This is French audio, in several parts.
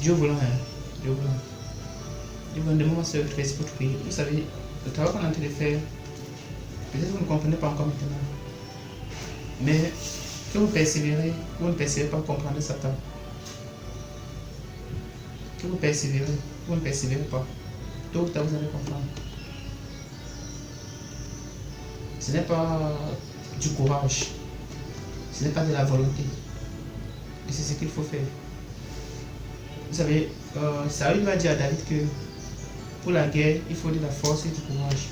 Dieu voulant, hein. Dieu voulant. Dieu voulant, demain, on va se retrouver pour prier. Vous savez, le travail qu'on est en train de faire, peut-être que vous ne comprenez pas encore maintenant. Mais que vous persévérez, vous ne persévérez pas à comprendre Satan. Que vous persévérez, vous ne persévérez pas. Tôt ou tard, vous allez comprendre. Ce n'est pas du courage. Ce n'est pas de la volonté. Et c'est ce qu'il faut faire. Vous savez, Saül va dire à David que pour la guerre, il faut de la force et du courage.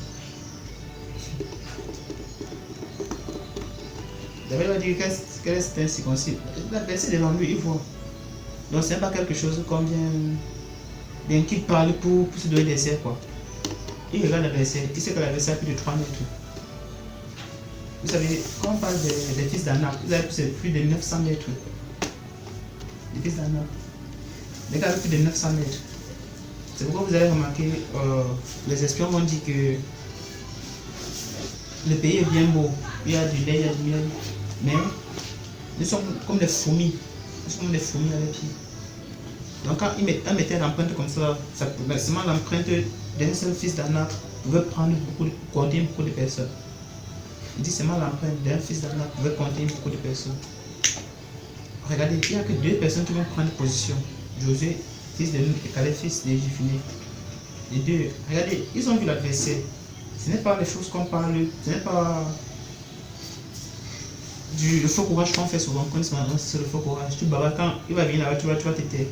David va dire qu'elle est incirconcis. La personne devant lui, il voit. Donc ce n'est pas quelque chose comme bien qu'il parle pour se donner des airs, quoi. Il regarde l'adversaire, il sait que l'adversaire a plus de 3 mètres. Vous savez, quand on parle des fils d'Anak, vous avez plus de 900 mètres. Les fils d'Anak. Les gars avec plus de 900 mètres. C'est pourquoi vous avez remarqué, les espions vont dire que le pays est bien beau. Il y a du lait, il y a du miel. Mais nous sommes comme des fourmis. Nous sommes comme des fourmis à les pieds. Donc quand ils mettaient l'empreinte comme ça, seulement l'empreinte d'un seul fils d'Anak pouvait prendre compter beaucoup de personnes. Il dit seulement l'empreinte d'un fils d'Anak pouvait compter beaucoup de personnes. Regardez, il n'y a que 2 personnes qui vont prendre position. Josué, fils de Nun, et Caleb, fils de Jephunneh. Les 2, regardez, ils ont vu l'adversaire. Ce n'est pas les choses qu'on parle, ce n'est pas le faux courage qu'on fait souvent. Quand c'est le faux courage. Tu bagarres quand il va venir là-bas, tu vas t'éteindre.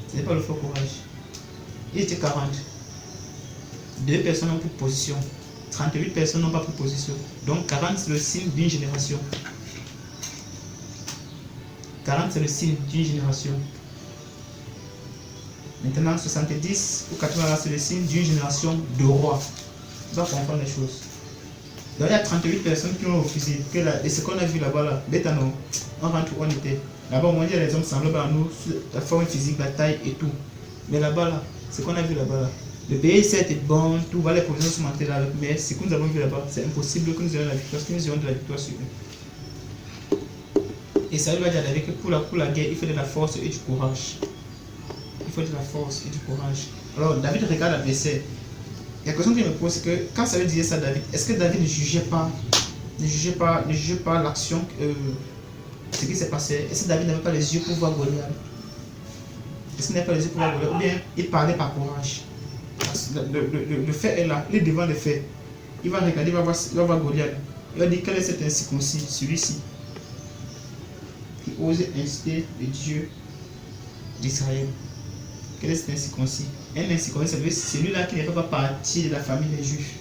Ce n'est pas le faux courage. Il était 40. 2 personnes ont pris position. 38 personnes n'ont pas pris position. Donc 40 c'est le signe d'une génération. 40 c'est le signe d'une génération. Maintenant 70 ou 80 c'est le signe d'une génération de rois. Tu vas comprendre les choses. Donc il y a 38 personnes qui ont refusé. Et ce qu'on a vu là-bas, là, on rentre où on était. Là-bas, on dit les hommes semblables à nous, la forme physique, la taille et tout. Mais là-bas, là, ce qu'on a vu là-bas, là, le pays certes est bon, tout va, les provisions sont montées là, mais ce que nous avons vu là-bas, c'est impossible que nous ayons la victoire, parce que nous ayons de la victoire sur eux. Et ça va dire à David que pour la guerre, il faut de la force et du courage. Il faut de la force et du courage. Alors, David regarde l'adversaire. La question qu'il me pose, c'est que quand ça veut dire ça, David, est-ce que David ne jugeait pas l'action, ce qui s'est passé? Est-ce que David n'avait pas les yeux pour voir Goliath? Est-ce qu'il n'avait pas les yeux pour voir Goliath? Ou bien il parlait par courage? Le fait est là, il est devant le fait. Il va regarder, il va voir Goliath. Il va dire quel est cet incirconcis, celui-ci, qui ose inciter le Dieu d'Israël. Quel est cet incirconcis? Un incirconcis, c'est celui-là qui ne fait pas partie de la famille des Juifs.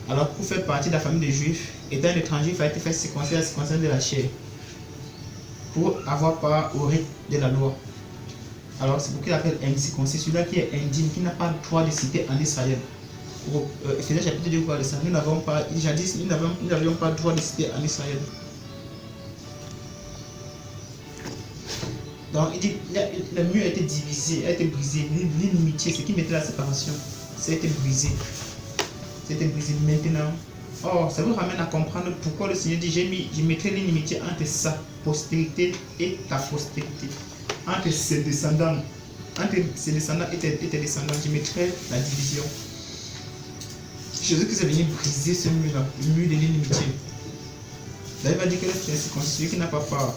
Alors pour faire partie de la famille des Juifs, étant un étranger, il fallait faire circoncire la circoncision de la chair. Pour avoir part au rite de la loi. Alors c'est pourquoi il appelle incirconcis, celui-là qui est indigne, qui n'a pas le droit de citer en Israël. Ephésiens chapitre 2, de ça. Nous n'avions pas le droit de citer en Israël. Donc il dit, le mur a été divisé, a été brisé, l'inimitié, ce qui mettait la séparation, ça a été brisé. C'était brisé maintenant. Or, ça vous ramène à comprendre pourquoi le Seigneur dit, je mettrai l'inimitié entre sa postérité et ta postérité. Entre ses descendants et tes descendants, je mettrai la division. Jésus qui est venu briser ce mur-là, le mur de l'inimitié. David va dire que celui qui n'a pas peur.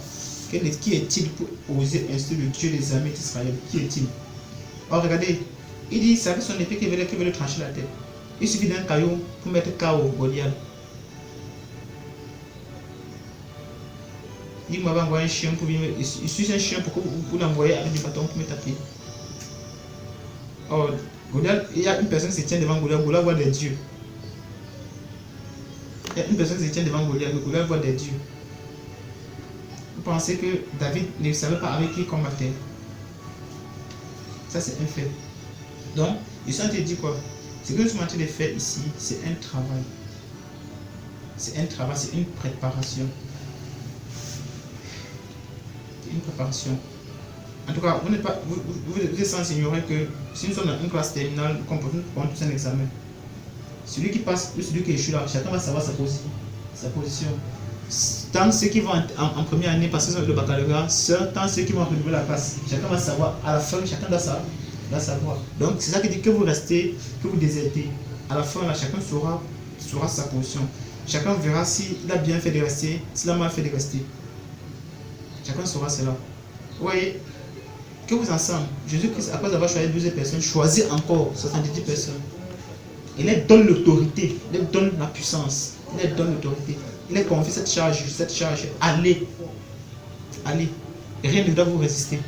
Qui est-il pour oser instruire le Dieu des armées d'Israël? Qui est-il? Or, regardez, il dit, c'est avec son épée qu'il veut le trancher la tête. Il suffit d'un caillou pour mettre KO Goliath. Il m'avait envoyé un chien pour venir. Il suffit un chien pour l'envoyer avec du bâton pour me taper. Or, Goliath, il y a une personne qui se tient devant Goliath, Goliath voit des dieux. Il y a une personne qui se tient devant Goliath, Goliath voit des dieux. Vous pensez que David ne savait pas avec qui il combattait? Ça, c'est un fait. Donc, ils sont en train de dire quoi? Ce que nous sommes en train de faire ici, c'est un travail. C'est un travail, c'est une préparation. C'est une préparation. En tout cas, vous êtes sans ignorer que si nous sommes dans une classe terminale, nous comportons tous un examen. Celui qui passe ou celui qui échoue là, chacun va savoir sa position. tant ceux qui vont en première année passer le baccalauréat, tant ceux qui vont renouveler la classe. Chacun va savoir, à la fin, chacun doit savoir. Donc c'est ça qui dit que vous restez, que vous désertez. À la fin, là, chacun saura sa position. Chacun verra s'il a bien fait de rester, s'il a mal fait de rester. Chacun saura cela. Vous voyez, que vous ensemble, Jésus-Christ, après avoir choisi 12 personnes, choisit encore 70 personnes. Il leur donne l'autorité, il leur donne la puissance, il leur donne l'autorité. Il leur confie cette charge, allez. Et rien ne doit vous résister.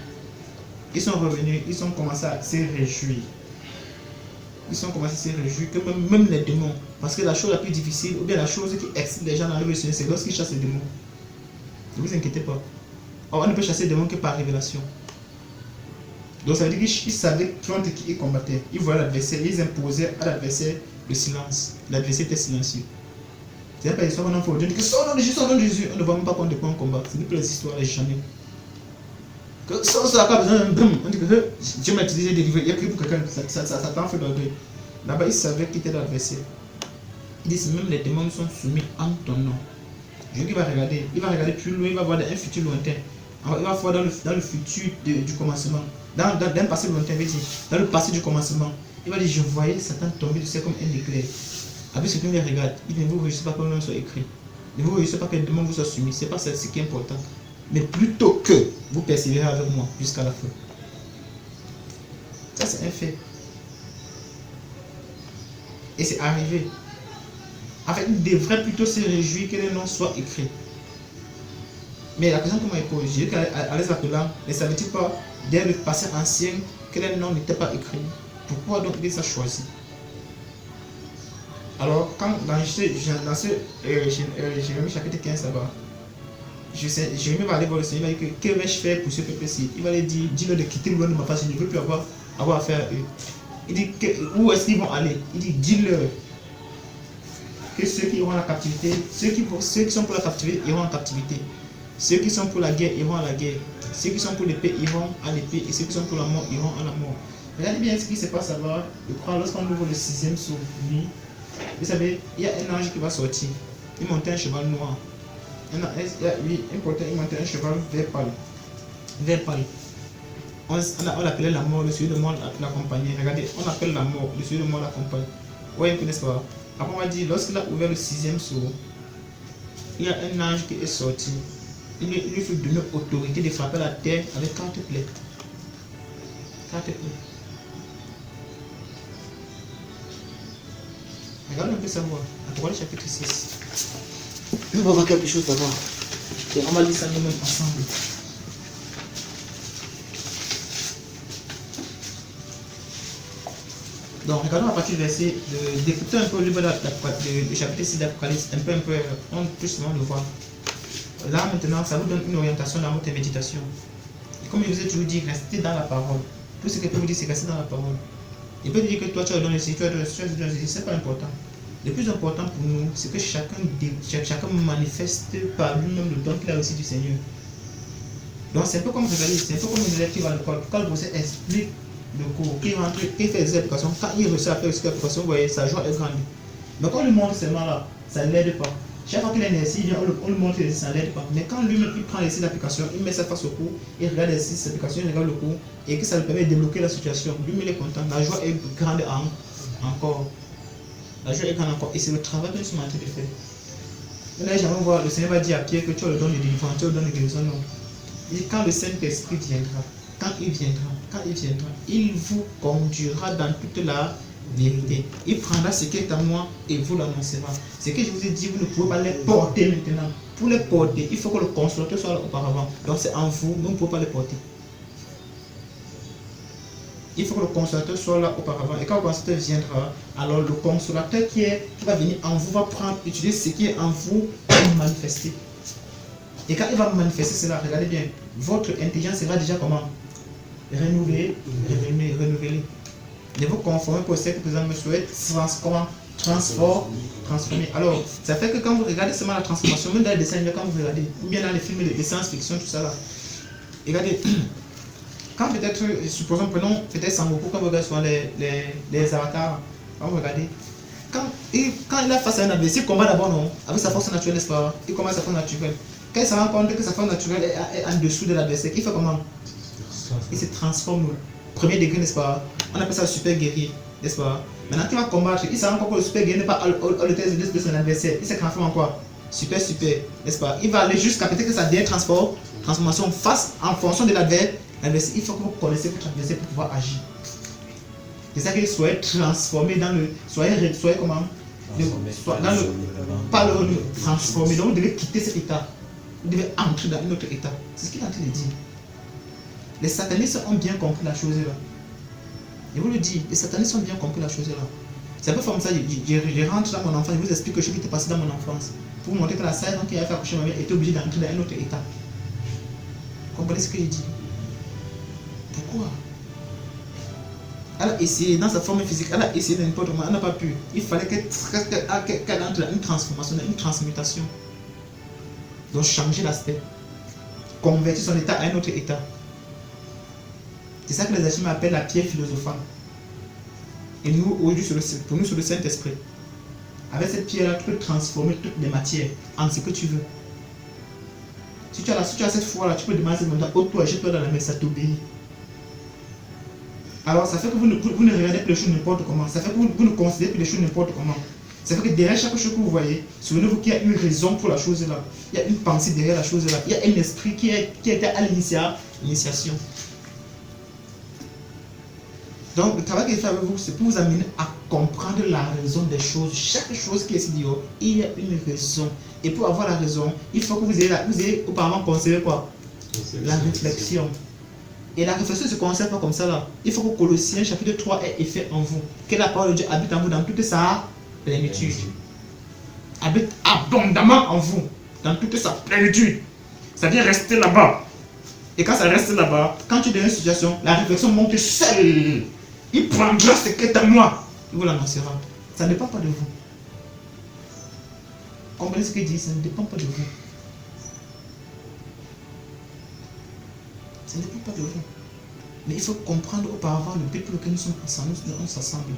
Ils sont revenus, ils ont commencé à se réjouir. Que même les démons, parce que la chose la plus difficile, ou bien la chose qui excite les gens dans le Seigneur, c'est lorsqu'ils chassent les démons. Ne vous inquiétez pas. Or, on ne peut chasser les démons que par révélation. Donc ça veut dire qu'ils savaient contre qui ils combattaient. Ils voyaient l'adversaire, ils imposaient à l'adversaire le silence. L'adversaire était silencieux. C'est pas l'histoire qu'on a fait aujourd'hui. Au nom de Jésus, au nom de Jésus. On ne voit même pas contre quoi on combat. Ce n'est plus les histoires, les jamais. Que ça a besoin d'un boum. On dit que Dieu m'a utilisé des livres. Il y a pris pour quelqu'un. Ça t'en fait d'orgueil. Là-bas, ils savaient qui était l'adversaire. Ils disent même les démons sont soumis en ton nom. Dieu qui va regarder. Il va regarder plus loin. Il va voir un futur lointain. Il va voir dans le futur du commencement. Dans un passé lointain, dans le passé du commencement. Il va dire, je voyais Satan tomber du ciel comme un éclair. Avec ce qu'il les regarde, il dit, ne vous réussissez pas que le nom soit écrit. Ne vous réussissez pas que le démon vous soit soumis. Ce n'est pas ce qui est important. Mais plutôt que vous persévérez avec moi jusqu'à la fin. Ça, c'est un fait. Et c'est arrivé. En fait, il devrait plutôt se réjouir que le nom soit écrit. Mais la question que moi je pose, Jésus allait appelant, ne savait-il pas, dès le passé ancien, que le nom n'était pas écrit? Pourquoi donc il s'est choisi? Alors, quand dans Jérémie chapitre 15 là-bas, Jérémie va aller voir le Seigneur, il va dire que vais-je faire pour ce peuple-ci? Il va lui dire, dis-leur de quitter le loin de ma face, je ne veux plus avoir affaire à eux. Il dit, où est-ce qu'ils vont aller? Il dit, dis-leur que ceux qui iront à la captivité, ceux qui sont pour la captivité iront en captivité. Ceux qui sont pour la guerre iront à la guerre. Ceux qui sont pour l'épée iront à l'épée. Et ceux qui sont pour la mort iront à la mort. Regardez bien ce qui se passe là-bas. Je crois lorsqu'on ouvre le 6e souvenir, vous savez, il y a un ange qui va sortir. Il montait un cheval noir. Il montait un cheval vert pâle. On l'appelait la mort, le sujet de mort l'accompagnait. Regardez, on appelle la mort, le sujet de mort l'accompagne. Oui, vous connaissez pas. Après, on va dire, lorsqu'il a ouvert le 6e sceau, il y a un ange qui est sorti. Il lui fut donné autorité de frapper la terre avec 4 plaies. 4 plaies. Regarde un peu ça, voir. Apocalypse chapitre 6. On va voir quelque chose d'abord. Et on va lire ça nous-mêmes ensemble. Donc, regardons à partir du verset, d'écouter un peu le livre du chapitre 6 d'Apocalypse, un peu, on peut souvent le voir. Là, maintenant, ça vous donne une orientation dans votre méditation. Et comme je vous ai toujours dit, restez dans la parole. Tout ce que je peux vous dire, c'est rester dans la parole. Il peut dire que toi, tu as donné ici, tu as donné ici, c'est pas important. Le plus important pour nous, c'est que chacun manifeste par lui-même le don qu'il a reçu du Seigneur. Donc, c'est un peu comme, regardez, c'est un peu comme une élève qui va à l'école. Quand le professeur explique le cours, qui rentre, qui fait des applications, quand il réussit à faire des applications, vous voyez, sa joie est grande. Mais quand on lui montre seulement là, ça ne l'aide pas. Chaque fois qu'il est ici, on lui montre que ça ne l'aide pas. Mais quand lui-même il prend les 6 applications, il met ça face au cours, il regarde les 6 applications, il regarde le cours, et que ça lui permet de débloquer la situation. Lui-même il est content, la joie est grande encore. La joie est grande encore. Et c'est le travail que nous sommes en train de faire. Vous n'allez jamais voir, le Seigneur va dire à Pierre que tu as le don de délivrance, tu as le don de guérison. Non. Et quand le Saint-Esprit viendra, il vous conduira dans toute la vérité. Il prendra ce qui est à moi et vous l'annoncera. Ce que je vous ai dit, vous ne pouvez pas les porter maintenant. Pour les porter, il faut que le consolateur soit là auparavant. Donc c'est en vous, nous ne pouvons pas les porter. Il faut que le consolateur soit là auparavant. Et quand le consolateur viendra, alors le consolateur qui va venir en vous va utiliser ce qui est en vous pour manifester. Et quand il va manifester cela, regardez bien, votre intelligence sera déjà comment? Renouvelée. Ne vous conformez pas au siècle présent, mais soyez transformés. Alors, ça fait que quand vous regardez seulement la transformation, même dans les dessins, quand vous regardez, ou bien dans les films de science-fiction, tout ça là, regardez, quand peut-être, supposons, prenons peut-être Sangoku, quand vous regardez souvent les avatars, quand vous regardez, Quand il a face à un adversaire, il combat d'abord, non, avec sa force naturelle, n'est-ce pas? Il combat sa force naturelle. Quand il se rend compte que sa force naturelle est en dessous de l'adversaire, il fait comment? Il se transforme au premier degré, n'est-ce pas? On appelle ça le super guerrier, n'est-ce pas? Maintenant qu'il va combattre, il se rend compte que le super guerrier n'est pas au tête de son adversaire. Il se transforme en quoi? Super, n'est-ce pas? Il va aller jusqu'à peut-être que sa dernière transformation face en fonction de l'adversaire. Il faut que vous connaissiez votre adversaire pour pouvoir agir. C'est ça qu'il soit transformé dans le. Soyez comment? Dans le. Pas le transformé. Donc vous devez quitter cet état. Vous devez entrer dans un autre état. C'est ce qu'il est en train de dire. Les satanistes ont bien compris la chose là. Je vous le dis, les satanistes ont bien compris la chose là. C'est un peu comme ça, je rentre dans mon enfance, je vous explique quelque chose qui était passé dans mon enfance. Pour vous montrer que la sage qui a fait accoucher ma mère était obligée d'entrer dans un autre état. Vous comprenez ce que je dis? Pourquoi? Elle a essayé dans sa forme physique, elle a essayé de n'importe comment, elle n'a pas pu. Il fallait qu'elle entre dans une transformation, dans une transmutation. Donc changer l'aspect. Convertir son état à un autre état. C'est ça que les alchimistes appellent la pierre philosophale. Et nous, aujourd'hui, pour nous, sur le Saint-Esprit, avec cette pierre-là, tu peux transformer toutes les matières en ce que tu veux. Si tu as cette foi-là, tu peux demander à cette montagne, toi, jette-toi dans la mer, ça t'obéit. Alors, ça fait que vous ne regardez plus les choses n'importe comment. Ça fait que vous ne considérez plus les choses n'importe comment. Ça fait que derrière chaque chose que vous voyez, souvenez-vous qu'il y a une raison pour la chose là. Il y a une pensée derrière la chose là. Il y a un esprit qui était à l'initiation. Donc, le travail qu'il fait avec vous, c'est pour vous amener à comprendre la raison des choses. Chaque chose qui est ici dehors, il y a une raison. Et pour avoir la raison, il faut que vous ayez auparavant conservé quoi? La réflexion. Et la réflexion ne se conserve pas comme ça là. Il faut que Colossiens chapitre 3 ait effet en vous. Que la parole de Dieu habite en vous dans toute sa plénitude. Habite abondamment en vous dans toute sa plénitude. Ça vient rester là-bas. Et quand ça reste là-bas, quand tu es dans une situation, la réflexion monte seule. Il prendra ce qui est à moi. Il vous l'annoncera. Ça ne dépend pas de vous. Comprenez ce qu'il dit? Ça ne dépend pas de vous. Ça ne dépend pas de vous. Mais il faut comprendre auparavant le but pour lequel nous sommes ensemble. On s'assemble.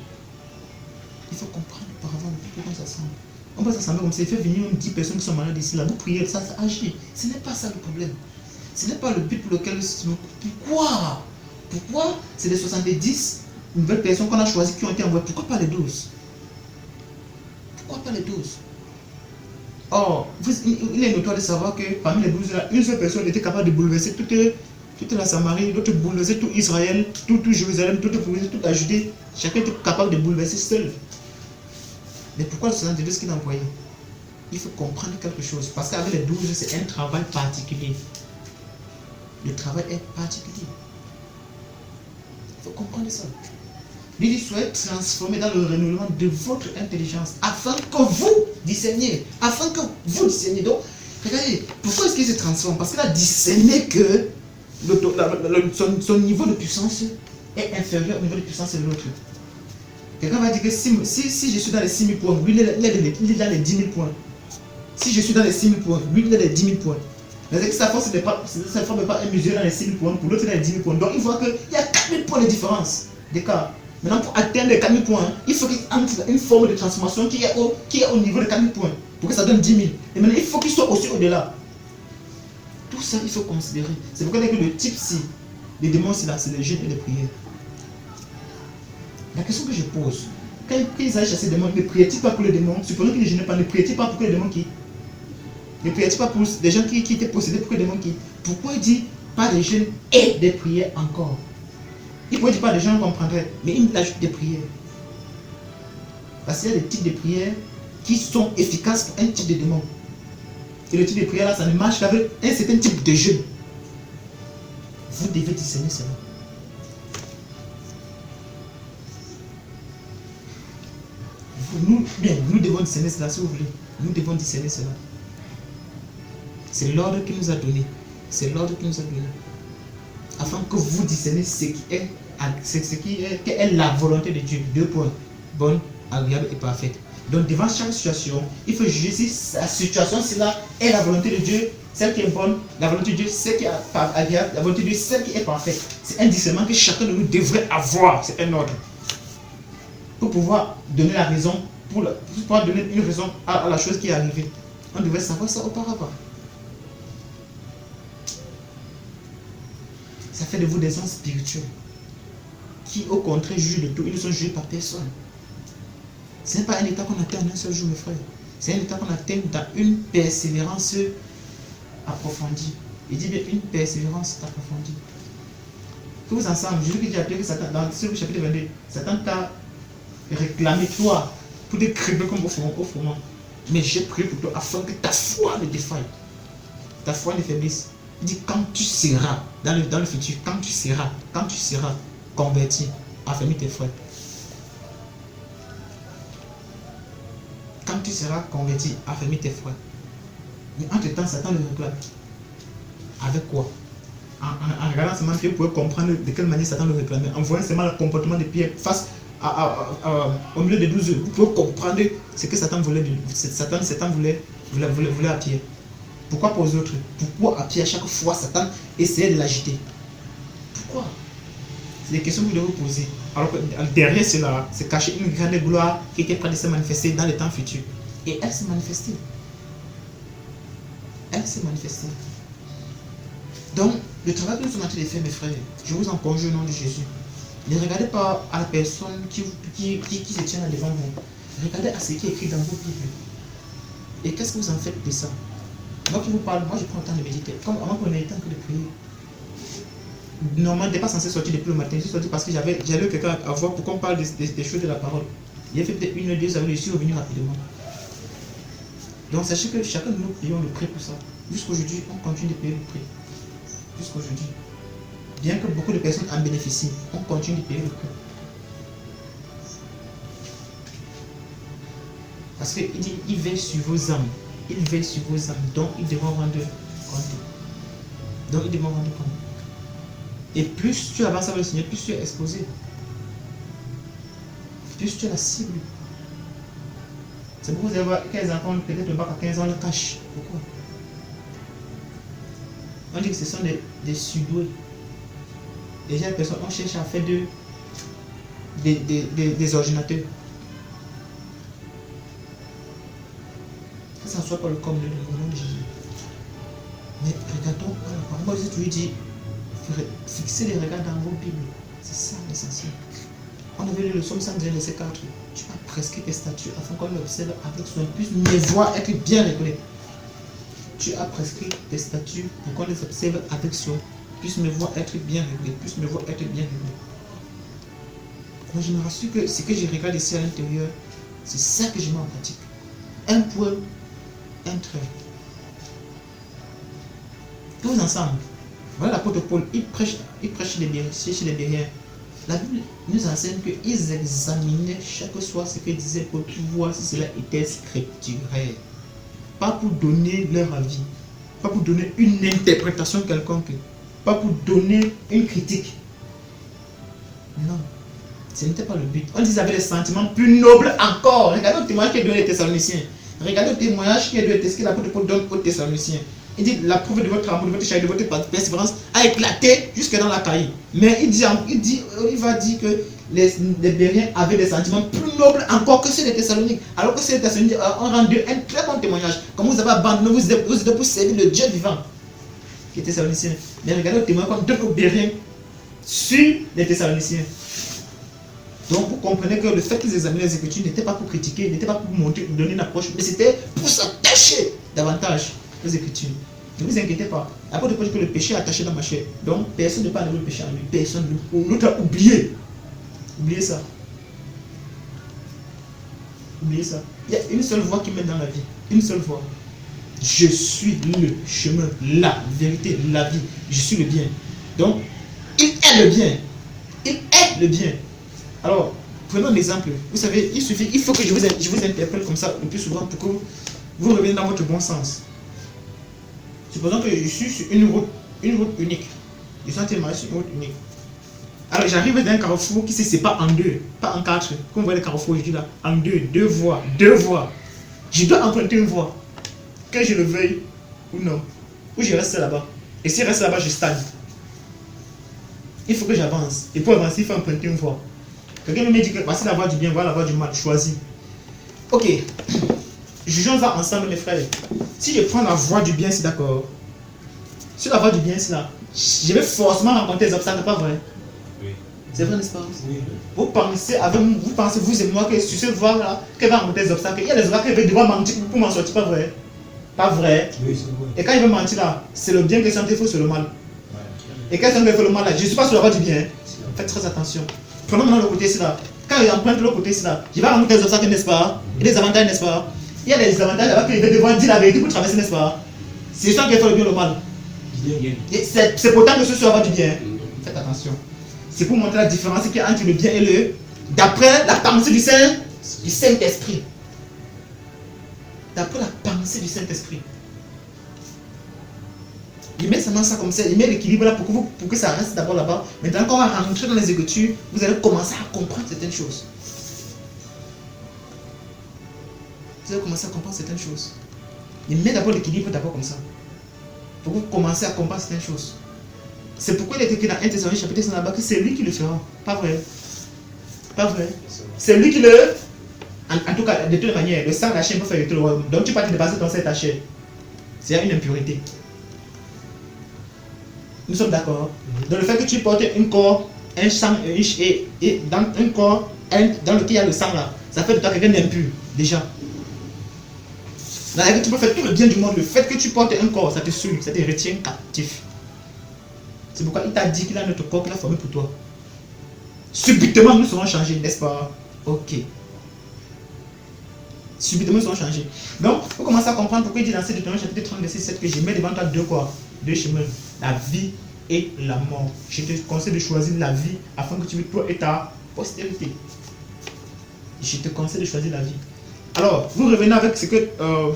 Il faut comprendre auparavant le but pour lequel on s'assemble. On peut s'assembler comme ça. Il fait venir 10 personnes qui sont malades ici. Là, vous priez, ça agit. Ce n'est pas ça le problème. Ce n'est pas le but pour lequel. Pourquoi c'est les 70 nouvelles personnes qu'on a choisies qui ont été envoyées? Pourquoi pas les 12? Pourquoi pas les 12? Or, il est notoire de savoir que parmi les 12 là, une seule personne était capable de bouleverser toute la Samarie, d'autres bouleverser tout Israël, tout Jérusalem, d'autres bouleverser toute la Judée. Chacun était capable de bouleverser seul. Mais pourquoi le 72 qu'il a envoyé? Il faut comprendre quelque chose. Parce qu'avec les 12, c'est un travail particulier. Le travail est particulier. Il faut comprendre ça. Il dit, soyez transformés dans le renouvellement de votre intelligence, afin que vous discerniez. Donc, regardez, pourquoi est-ce qu'il se transforme? Parce qu'il a discerné que son niveau de puissance est inférieur au niveau de puissance de l'autre. Quelqu'un va dire que si je suis dans les 6 000 points, lui il est dans les 10 000 points. Si je suis dans les 6 000 points, lui il est dans les 10 000 points. C'est-à-dire que sa force n'est pas mesurée dans les 6 000 points, pour l'autre dans les 10 000 points. Donc il voit qu'il y a 4 000 points de différence d'écart. Maintenant, pour atteindre les 4 000 points, il faut qu'il entre une forme de transformation qui est au niveau de 4 000 points, pour que ça donne 10 000. Et maintenant, il faut qu'il soit aussi au-delà. Tout ça, il faut considérer. C'est pourquoi que le type ci, les démons, c'est les jeûnes et les prières. La question que je pose, quand ils allaient chasser les démons, ne priaient-ils pas pour les démons? Supposons qu'ils ne jeûnaient pas, ne priaient-ils pas pour les démons qui? Ne priaient-ils pas pour des gens qui étaient possédés pour les démons qui? Pourquoi il dit pas des jeûnes et des prières encore? Il pourrait dire pas des gens comprendraient, mais il ajoute des prières. Parce qu'il y a des types de prières qui sont efficaces pour un type de démon. Et le type de prière là, ça ne marche qu'avec un certain type de jeûne. Vous devez discerner cela. Nous devons discerner cela, si vous voulez. Nous devons discerner cela. C'est l'ordre qu'il nous a donné. C'est l'ordre qu'il nous a donné. Afin que vous discerniez ce qui est la volonté de Dieu. 2 points. Bonne, agréable et parfaite. Donc devant chaque situation, il faut juger si la situation celle-là est la volonté de Dieu, celle qui est bonne, la volonté de Dieu, celle qui est agréable, la volonté de Dieu, celle qui est parfaite. C'est un discernement que chacun de nous devrait avoir. C'est un ordre. Pour pouvoir donner la raison pour pouvoir donner une raison à la chose qui est arrivée. On devait savoir ça auparavant. Ça fait de vous des gens spirituels qui, au contraire, jugent de tout. Ils ne sont jugés par personne. Ce n'est pas un état qu'on atteint en un seul jour, mes frères. C'est un état qu'on atteint dans une persévérance approfondie. Il dit bien une persévérance approfondie. Tous ensemble, Jésus qui dit à Pierre que Satan, dans ce chapitre 22, Satan t'a réclamé toi pour te créer comme au froment. Mais j'ai prié pour toi afin que ta foi ne défaille. Ta foi ne faiblisse. Il dit quand tu seras, dans le futur, quand tu seras converti, affermis tes frères. Quand tu seras converti, affermis tes frères. Mais entre-temps, Satan le réclame. Avec quoi? En regardant seulement Pierre, vous pouvez comprendre de quelle manière Satan le réclamait. En voyant seulement le comportement de Pierre face au milieu des 12 œufs, vous pouvez comprendre ce que Satan voulait à Pierre. Pourquoi pour les autres? Pourquoi à Pierre, chaque fois, Satan essayait de l'agiter? Pourquoi? C'est des questions que vous devez vous poser. Alors que derrière cela, c'est caché une grande gloire qui était prête de se manifester dans les temps futurs. Et elle s'est manifestée. Elle s'est manifestée. Donc, le travail que nous sommes en train de faire, mes frères, je vous en conjure au nom de Jésus. Ne regardez pas à la personne qui se tient là devant vous. Regardez à ce qui est écrit dans vos Bibles. Et qu'est-ce que vous en faites de ça? Moi qui vous parle, moi je prends le temps de méditer. Comme avant qu'on ait le temps que de prier. Normalement, je n'étais pas censé sortir depuis le matin. Je suis sorti parce que j'avais quelqu'un à voir pour qu'on parle des choses de la parole. Il a fait peut-être 1 ou 2 heures, je suis revenu rapidement. Donc sachez que chacun de nous prions le prix pour ça. Jusqu'aujourd'hui, on continue de payer le prix. Jusqu'aujourd'hui. Bien que beaucoup de personnes en bénéficient, on continue de payer le prix. Parce qu'il dit, il veille sur vos âmes. Il veille sur vos âmes. Donc, ils devront rendre compte. Et plus tu avances avec le Seigneur, plus tu es exposé. Plus tu es la cible. C'est pourquoi vous allez voir 15 enfants, peut-être le bac à 15 ans, le cache. Pourquoi? On dit que ce sont des surdoués. Les gens, personnes, on cherche à faire des ordinateurs. Que ça ne soit pas le comme le nom de Jésus. Mais regardons, moi je toujours dit, fixez les regards dans vos Bibles. C'est ça l'essentiel. On avait lu le psaume 110, verset 4. Tu as prescrit tes statuts afin qu'on l'observe avec soin, puisse mes voies être bien réglées. Tu as prescrit tes statuts pour qu'on les observe avec soin, puisse mes voies être bien réglées. Moi je me rassure que ce que je regarde ici à l'intérieur, c'est ça que je mets en pratique. Un point, un trait. Tous ensemble. Voilà l'apôtre Paul, il prêche chez les Béréens. La Bible nous enseigne qu'ils examinaient chaque soir ce que disait Paul pour voir si cela était scripturaire. Pas pour donner leur avis, pas pour donner une interprétation quelconque, pas pour donner une critique. Non, ce n'était pas le but. On disait avec des sentiments plus nobles encore. Regardez le témoignage qu'il donne les Thessaloniciens. Regardez le témoignage que l'apôtre Paul donne aux Thessaloniciens. Il dit la preuve de votre amour, de votre charité, de votre persévérance a éclaté jusque dans la caille. Mais il va dire que les Béréens avaient des sentiments plus nobles encore que ceux des Thessaloniques. Alors que ceux des Thessaloniques ont rendu un très bon témoignage. Comme vous avez abandonné, vous êtes pour servir le Dieu vivant, qui est Thessalonicien. Mais regardez le témoignage comme deux Béréens sur les Thessaloniciens. Donc vous comprenez que le fait qu'ils examinaient les Écritures n'était pas pour critiquer, n'était pas pour montrer, donner une approche, mais c'était pour s'attacher davantage aux Écritures. Ne vous inquiétez pas. Après, de que le péché est attaché dans ma chair. Donc, personne ne peut enlever le péché en lui. Personne. L'autre a oublié. Oubliez ça. Oubliez ça. Il y a une seule voie qui mène dans la vie. Une seule voie. Je suis le chemin, la vérité, la vie. Je suis le bien. Donc, il est le bien. Il est le bien. Alors, prenons un exemple. Vous savez, il faut que je vous interpelle comme ça le plus souvent pour que vous reveniez dans votre bon sens. Supposons que je suis sur une route unique. Je suis en train de marcher sur une route unique. Alors j'arrive dans un carrefour qui se sépare en deux, pas en quatre. Comme vous voyez le carrefour, je dis là, en deux voies. Je dois emprunter une voie. Que je le veuille ou non. Ou je reste là-bas. Et si je reste là-bas, je stagne. Il faut que j'avance. Et pour avancer, il faut emprunter une voie. Quelqu'un me dit que voici la voie du bien, voilà la voie du mal. Choisis. Ok. Jugeons ça ensemble, mes frères. Si je prends la voie du bien, c'est d'accord. Sur la voie du bien, c'est là. Je vais forcément rencontrer des obstacles, pas vrai? Oui. C'est vrai, n'est-ce pas? Oui. Vous pensez, vous et moi, que sur cette voie-là, qu'elle va rencontrer des obstacles. Il y a des obstacles qui vont devoir mentir pour m'en sortir, pas vrai? Pas vrai? Oui, c'est vrai. Et quand il veut mentir là, c'est le bien que c'est faux sur le mal. Et quand c'est fait le mal là, je ne suis pas sur la voie du bien. Faites très attention. Prenons maintenant le côté ici là. Quand il emprunte l'autre côté ici là, il va rencontrer des obstacles, n'est-ce pas? Et des avantages, n'est-ce pas? Il y a des avantages là-bas qu'il va devoir dire la vérité pour traverser, n'est-ce pas? C'est ça qui fait le bien ou le mal. C'est pourtant que ce soit la voie du bien. Faites attention. C'est pour montrer la différence qu'il y a entre le bien et le. D'après la pensée du Saint-Esprit. D'après la pensée du Saint-Esprit. Il met seulement ça comme ça, il met l'équilibre là pour que ça reste d'abord là-bas. Maintenant, quand on va rentrer dans les Écritures, vous allez commencer à comprendre certaines choses. Vous allez commencer à comprendre certaines choses. Il met d'abord l'équilibre d'abord comme ça. Pour que vous commencez à comprendre certaines choses. C'est pourquoi il est écrit dans 1 Thessaloniciens chapitre 5 là-bas que c'est lui qui le fera. Pas vrai? Pas vrai? C'est lui qui le. En tout cas, de toute manière, le sang de la chair peut faire le royaume. Donc tu peux te dépasser ton sang et ta chair. C'est une impureté. Nous sommes d'accord. Dans le fait que tu portes un corps, un sang et dans un corps dans lequel il y a le sang là, ça fait de toi quelqu'un d'impur, déjà. Dans la vie, tu peux faire tout le bien du monde. Le fait que tu portes un corps, ça te saoule, ça te retient captif. C'est pourquoi il t'a dit qu'il a notre corps qu'il a formé pour toi. Subitement, nous serons changés, n'est-ce pas? Ok. Subitement, nous serons changés. Donc, il faut commencer à comprendre pourquoi il dit dans ce Deutéronome chapitre 30, verset 7 que je mets devant toi deux quoi? Deux chemins. La vie et la mort. Je te conseille de choisir la vie afin que tu vis toi et ta postérité. Je te conseille de choisir la vie. Alors, vous revenez avec ce que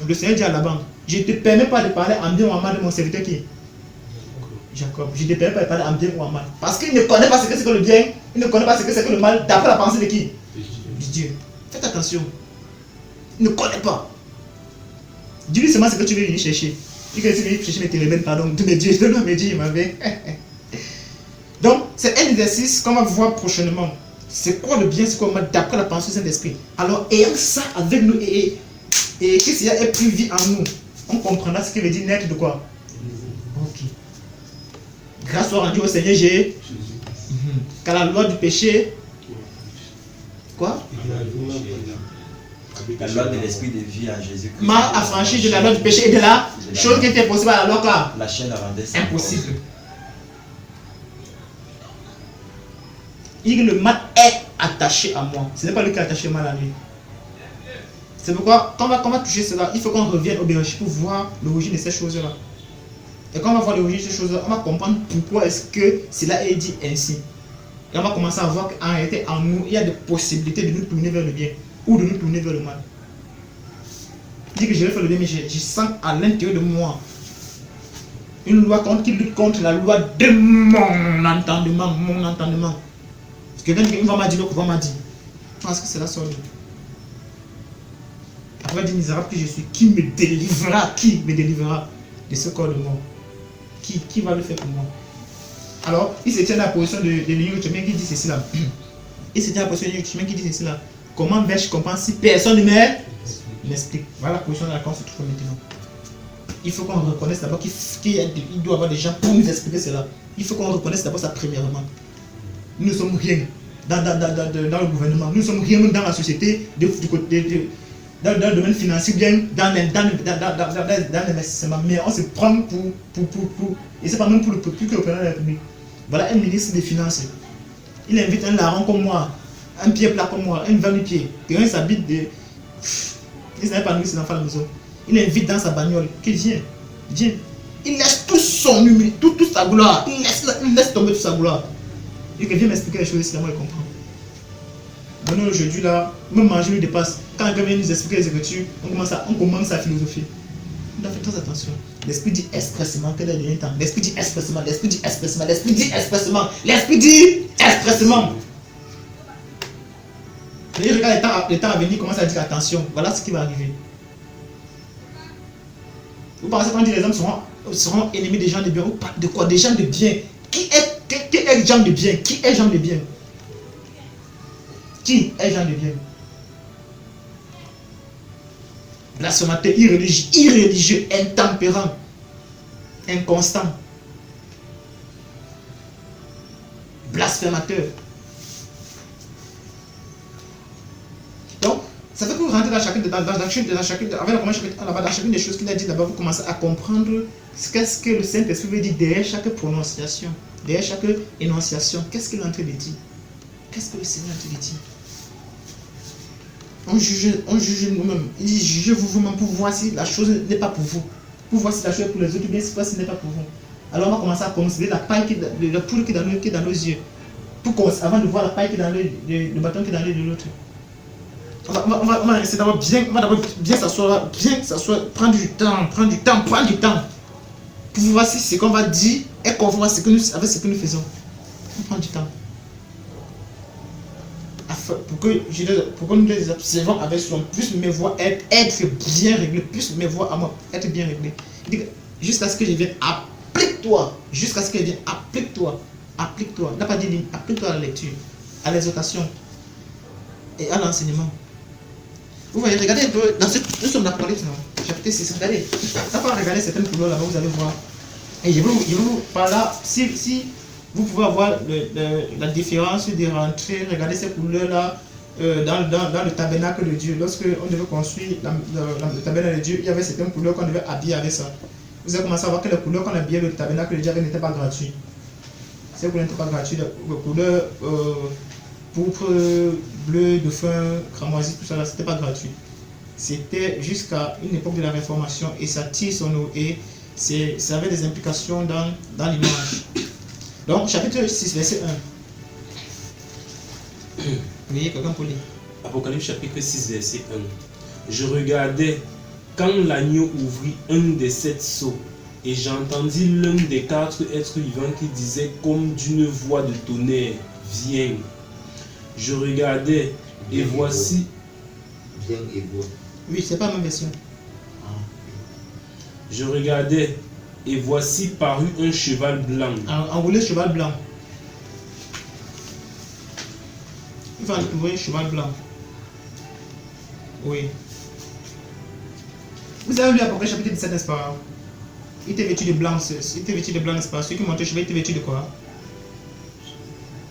le Seigneur dit à Laban. Je ne te permets pas de parler en bien ou en mal de mon serviteur qui? Jacob. Je ne te permets pas de parler en bien ou en mal. Parce qu'il ne connaît pas ce que c'est que le bien, il ne connaît pas ce que c'est que le mal, d'après la pensée de qui? De Dieu. Faites attention. Il ne connaît pas. Dis-lui seulement ce que tu veux venir chercher. Il que tu veux chercher mes télébènes, pardon, tous mes dieux, non, mes dieux, il m'avait. Donc, c'est un exercice qu'on va voir prochainement. C'est quoi le bien, c'est quoi le mal, d'après la pensée du Saint-Esprit. Alors, ayant ça avec nous et que Seigneur ait pris vie en nous, on comprendra ce qu'il veut dire naître de quoi? Ok. Grâce soit rendue au Seigneur Jésus. Car la loi du péché. Quoi? La loi de l'esprit de vie en Jésus-Christ m'a affranchi de la loi du péché et de la chose qui était possible à la loi quoi? La chaîne la rendait Impossible. Le mal est attaché à moi. Ce n'est pas lui qui est attaché au mal à lui. C'est pourquoi, quand on va toucher cela, il faut qu'on revienne au berger pour voir l'origine de ces choses-là. Et quand on va voir l'origine de ces choses-là, on va comprendre pourquoi est-ce que cela est dit ainsi. Et on va commencer à voir qu'en réalité, en nous, il y a des possibilités de nous tourner vers le bien ou de nous tourner vers le mal. Je dis que je vais faire le bien, mais je sens à l'intérieur de moi une loi qui lutte contre la loi de mon entendement. Quelqu'un dit qu'il va m'a dit, l'autre va m'a dit. Je pense que c'est la sorte. Après, il dit misérable que je suis, qui me délivrera de ce corps de mort? Qui va le faire pour moi? Alors, il se tient à la position de l'Union qui dit ceci là. Il se tient à la position de l'Union qui dit ceci là. Comment vais-je comprendre si personne ne m'explique? Voilà la position dans laquelle on se trouve maintenant. Il faut qu'on reconnaisse d'abord qu'il doit y avoir des gens pour nous expliquer cela. Il faut qu'on reconnaisse d'abord ça premièrement. Nous ne sommes rien dans le gouvernement, nous ne sommes rien dans la société, dans le domaine financier, bien dans l'investissement. Mais on se prend pour et c'est pas même pour le peuple que le président de la République. Voilà un ministre des Finances. Il invite un larron comme moi, un pied plat comme moi, un va-nu-pied. Quelqu'un s'habite de. Il n'est pas nourri ses enfants à la maison. Il invite dans sa bagnole. Qu'il vienne. Il laisse tout son humilité, toute sa gloire. Il laisse tomber toute sa gloire. Il vient m'expliquer les choses ici, moi je comprends. Maintenant aujourd'hui là, même manger nous dépasse. Quand quelqu'un vient nous expliquer les Écritures, on commence à philosopher. On doit faire très attention. L'esprit dit expressément qu'elle est dernier temps. L'esprit dit expressément, l'esprit dit expressément, l'esprit dit expressément, l'esprit dit expressément. Et quand le temps à venir commence à dire attention, voilà ce qui va arriver. Vous pensez qu'on dit les hommes seront ennemis des gens de bien ou pas de quoi? Des gens de bien. Qui est gens de bien? Qui est gens de bien? Qui est gens de bien? blasphémateur, irréligieux, intempérant, inconstant, blasphémateur. Donc, ça fait que vous rentrez dans chacune des choses qu'il a dit d'abord, vous commencez à comprendre qu'est-ce que le Saint-Esprit veut dire derrière chaque prononciation, derrière chaque énonciation. Qu'est-ce qu'il est en train de dire? Qu'est-ce que le Seigneur est en train de dire? On juge nous-mêmes. Il dit, jugez-vous vous-même pour voir si la chose n'est pas pour vous. Pour voir si la chose est pour les autres, ou bien si ce n'est pas pour vous. Alors on va commencer à considérer la paille la poudre qui est dans nos yeux. Avant de voir la paille qui est dans le bâton qui est dans l'œil de l'autre. On va essayer d'abord bien s'asseoir, prendre du temps. Pour voir si ce qu'on va dire est conforme avec ce que nous faisons. On prend du temps. Pour que nous les observons avec soin, plus mes voix être bien réglées, plus mes voix à moi être bien réglées. Jusqu'à ce que je vienne, applique-toi. Jusqu'à ce que je vienne, applique-toi. Applique-toi. Il n'a pas dit applique-toi à la lecture, à l'exhortation et à l'enseignement. Vous voyez, regardez un peu, nous sommes dans l'Apocalypse, chapitre 6, regardez. Quand on regarde certaines couleurs là-bas, vous allez voir. Et je vais vous par là, si vous pouvez avoir la différence de rentrer, regardez ces couleurs-là dans le tabernacle de Dieu. Lorsque on devait construire le tabernacle de Dieu, il y avait certaines couleurs qu'on devait habiller avec ça. Vous avez commencé à voir que les couleurs qu'on habillait le tabernacle de Dieu n'étaient pas gratuites. Ces couleurs n'étaient pas gratuites. Les couleurs pourpre, bleu, dauphin, cramoisi, tout ça, c'était pas gratuit. C'était jusqu'à une époque de la Réformation et ça tire son eau et ça avait des implications dans l'image. Donc, chapitre 6, verset 1. Oui, quelqu'un peut lire. Apocalypse chapitre 6, verset 1. Je regardais quand l'agneau ouvrit un des 7 sceaux et j'entendis l'un des 4 êtres vivants qui disait comme d'une voix de tonnerre, viens. Je regardais et voici. Viens et vois. Oui, c'est pas la même version. Je regardais et voici parut un cheval blanc. Enroulé cheval blanc. Il va trouver cheval blanc. Oui. Vous avez lu Apocalypse chapitre 17, n'est-ce pas? Il était vêtu de blanc, n'est-ce pas? Celui qui montait le cheval était vêtu de quoi?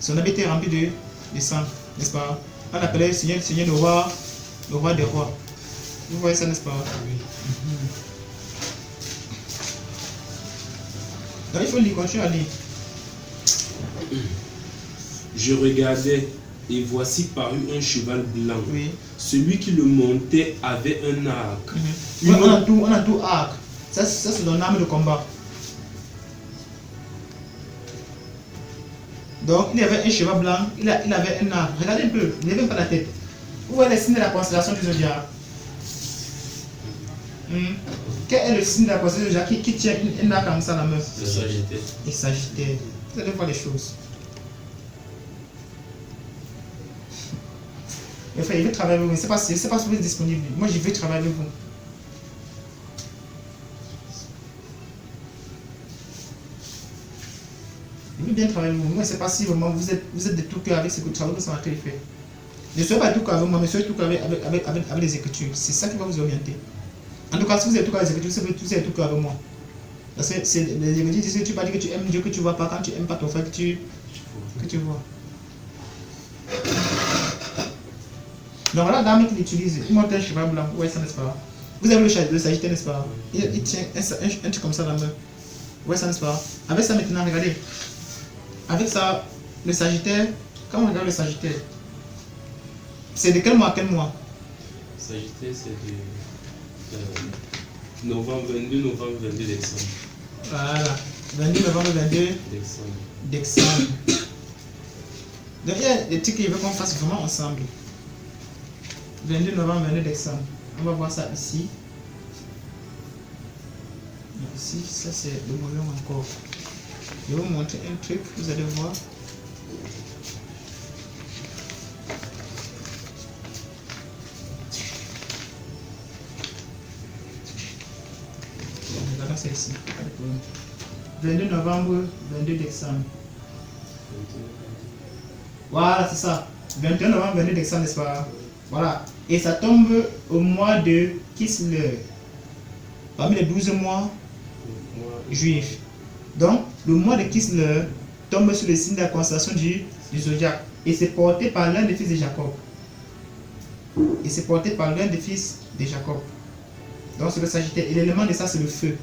Son habit était rempli de sang, n'est-ce pas? On appelait le Seigneur le roi des rois. Vous voyez ça, n'est-ce pas? Oui. Donc il faut lire, continuer à lire. Je regardais et voici parut un cheval blanc. Oui. Celui qui le montait avait un arc. On a tout arc. Ça c'est ton arme de combat. Donc il y avait un cheval blanc, il avait un arc. Regardez un peu, ne levez pas la tête. Vous voyez le signe de la constellation du zodiaque. Quel est le signe de la constellation du zodiaque qui tient un arc comme ça à la main? Le Sagittaire. Le Sagittaire. Vous allez voir les choses. Mais frère, il veut travailler avec vous. C'est pas si vous êtes disponible. Moi, je veux travailler avec vous. Il veut bien travailler avec vous. Moi, je ne sais pas si vraiment vous êtes de tout cœur avec ce que travail que ça va faire. Ne soyez pas de tout cœur avec moi, mais soyez tout cœur avec les Écritures. C'est ça qui va vous orienter. En tout cas, si vous êtes tout cœur avec les Écritures, vous êtes tout cœur avec moi. Parce que les Écritures disent que tu ne peux pas dire que tu aimes Dieu, que tu ne vois pas quand tu n'aimes pas ton frère, que tu vois. Donc voilà la dame qui l'utilise, il monte un cheval blanc, ouais ça n'est-ce pas? Vous avez le Sagittaire, n'est-ce pas? Il tient un truc comme ça dans la main, ouais ça n'est-ce pas? Avec ça maintenant, regardez, avec ça, le Sagittaire, quand on regarde le Sagittaire, c'est de quel mois à quel mois? Sagittaire c'est de novembre 22, novembre 22 décembre. Voilà, 22 novembre 22 décembre. Donc il y a des trucs qu'il veut qu'on fasse vraiment ensemble. 22 novembre, 22 décembre. On va voir ça ici. Ici, ça c'est le bouillon encore. Je vais vous montrer un truc, vous allez voir. Regardons ça ici. 22 novembre, 22 décembre. Voilà, c'est ça. 21 novembre, 22 décembre, n'est-ce pas? Voilà. Et ça tombe au mois de Kislev. Parmi les 12 mois juifs. Donc, le mois de Kislev tombe sur le signe de la constellation du zodiaque. Et c'est porté par l'un des fils de Jacob. Et c'est porté par l'un des fils de Jacob. Donc, c'est le Sagittaire. Et l'élément de ça, c'est le feu.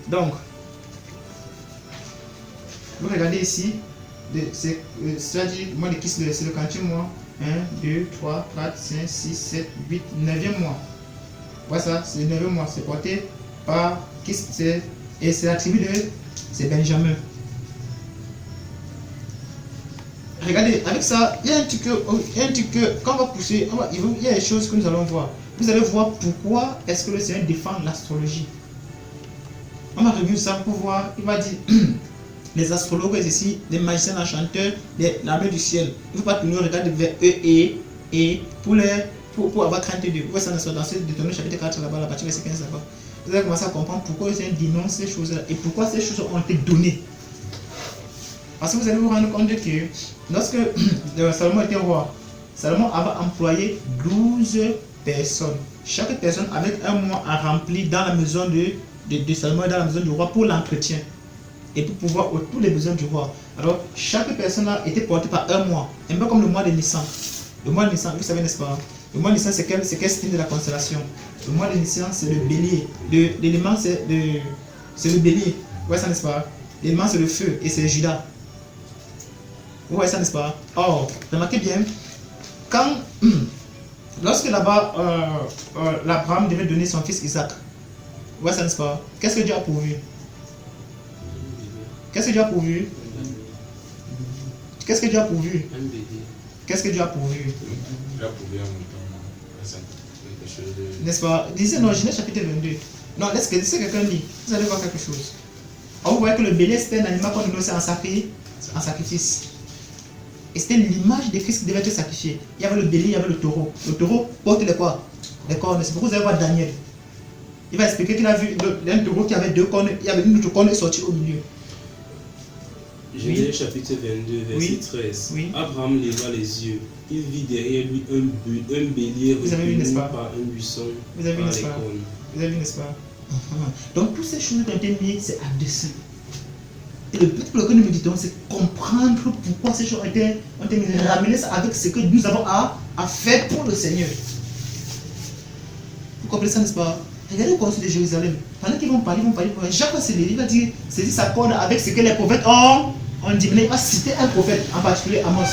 Donc, vous regardez ici, c'est-à-dire le mois de Kislev, c'est le 40e mois. 1, 2, 3, 4, 5, 6, 7, 8, 9e mois. Voilà ça, c'est le 9e mois. C'est porté par Kislev. Et c'est la tribu de c'est Benjamin. Regardez, avec ça, il y a un truc que quand on va pousser, il y a des choses que nous allons voir. Vous allez voir pourquoi est-ce que le Seigneur défend l'astrologie. On va revenir ça pour voir, il va dire, les astrologues ici, les magiciens, les enchanteurs, l'armée du ciel. Il ne faut pas tourner regarder vers eux et pour avoir crainte de Dieu. Vous voyez ça dans ce Deutéronome chapitre 4 là-bas, la partie verset 15 là-bas. Vous allez commencer à comprendre pourquoi le Seigneur dénonce ces choses-là et pourquoi ces choses ont été données. Parce que vous allez vous rendre compte que lorsque Salomon était roi, Salomon avait employé 12 personnes. Chaque personne avec un mois à remplir dans la maison de Salomon, dans la maison du roi pour l'entretien et pour pouvoir tous les besoins du roi. Alors, chaque personne a été portée par un mois, un peu comme le mois de Nissan. Le mois de Nissan, vous savez, n'est-ce pas? Le mois de Nissan, c'est quel style de la constellation? Le mois de Nissan, c'est le bélier. L'élément, c'est le bélier. Vous voyez ça, n'est-ce pas? L'élément, c'est le feu et c'est Judas. Vous voyez ça, n'est-ce pas? Or, remarquez bien, lorsque là-bas, l'Abraham devait donner son fils Isaac, vous voyez ça, n'est-ce pas? Qu'est-ce que Dieu a pourvu? Qu'est-ce que Dieu a pourvu? Qu'est-ce que Dieu a pourvu? Qu'est-ce que Dieu a pourvu? Il a pourvu un mouton, quelque chose de... N'est-ce pas? Disez non, Genèse chapitre 22. Non, laissez quelqu'un lire. Vous allez voir quelque chose. Alors, vous voyez que le bélier, c'était un animal qu'on donnait en sacrifice. Et c'était l'image de Christ qui devait être sacrifié. Il y avait le bélier, il y avait le taureau. Le taureau porte les quoi? Les cornes. C'est pourquoi vous allez voir Daniel. Il va expliquer qu'il a vu un taureau qui avait deux cornes. Il y avait une autre corne sortie au milieu. Genèse chapitre 22, verset 13. Oui. Abraham leva les yeux. Il vit derrière lui un bélier retenu par un buisson. Vous avez vu, n'est-ce pas? Vous avez vu, n'est-ce pas? Donc, toutes ces choses qui ont été mises, c'est à dessein. Et le but pour lequel nous méditons, c'est comprendre pourquoi ces choses ont été ramenées avec ce que nous avons à faire pour le Seigneur. Vous comprenez ça, n'est-ce pas? Regardez le conseil de Jérusalem. Pendant qu'ils vont parler, Jacques va se lever, il va dire, c'est s'accorde avec ce que les prophètes ont dit. Il va citer un prophète, en particulier Amos.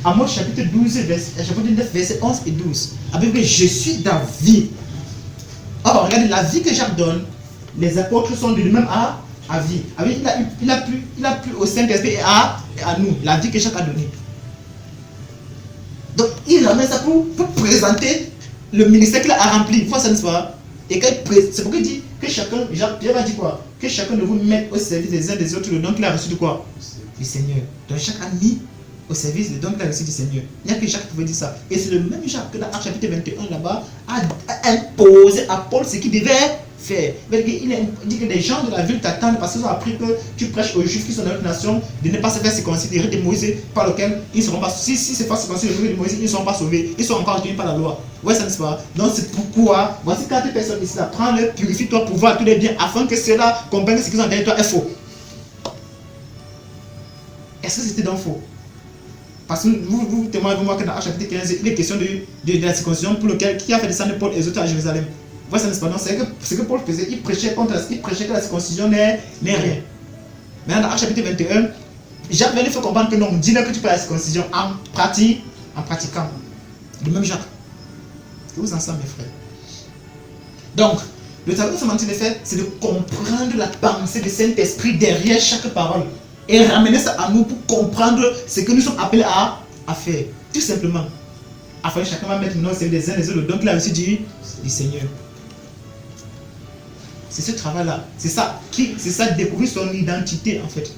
Amos chapitre 9, versets 11 et 12. Avec je suis David. Alors, regardez, la vie que Jacques donne, les apôtres sont de lui-même à vie. Il a plu au Saint-Esprit et à nous, la vie que Jacques a donnée. Donc, il ramène ça pour présenter le ministère qu'il a rempli. Vous voyez ça, n'est-ce pas? Et c'est pourquoi il dit que chacun, Pierre va dire quoi? Que chacun de vous mette au service des uns des autres le don qu'il a reçu de quoi? Du Seigneur. Donc, Jacques a mis au service le don qu'il a reçu du Seigneur. Il n'y a que Jacques qui pouvait dire ça. Et c'est le même Jacques que dans Actes chapitre 21 là-bas a imposé à Paul ce qu'il devait faire. Il dit que les gens de la ville t'attendent parce qu'ils ont appris que tu prêches aux Juifs qui sont dans notre nation de ne pas se faire circoncider de Moïse par lequel ils ne seront pas. Si c'est pas circoncis de Moïse, ils ne seront pas sauvés. Ils sont encore retenus par la loi. Ouais, ça n'est pas. Donc c'est pourquoi, voici 4 personnes ici là. Prends-le, purifie-toi pour voir tous les biens afin que ceux-là comprennent ce qu'ils ont derrière toi est faux. Est-ce que c'était donc faux? Parce que vous témoignez moi que dans Actes chapitre 15, il est question de la circoncision pour lequel qui a fait descendre Paul et les autres à Jérusalem. Voilà, ça n'est pas. C'est ce que Paul faisait. Il prêchait que la circoncision n'est rien. Maintenant, dans Actes chapitre 21, Jacques vient lui faire comprendre que non, dis-le que tu fais la circoncision en pratiquant. Le même Jacques. Que vous en savez, mes frères. Donc, le travail que nous sommes en train de faire, c'est de comprendre la pensée du Saint-Esprit derrière chaque parole. Et ramener ça à nous pour comprendre ce que nous sommes appelés à faire. Tout simplement. Afin que chacun va mettre nos services des uns des autres. Donc, il a aussi dit du Seigneur. C'est ce travail-là. C'est ça, découvrir son identité en fait.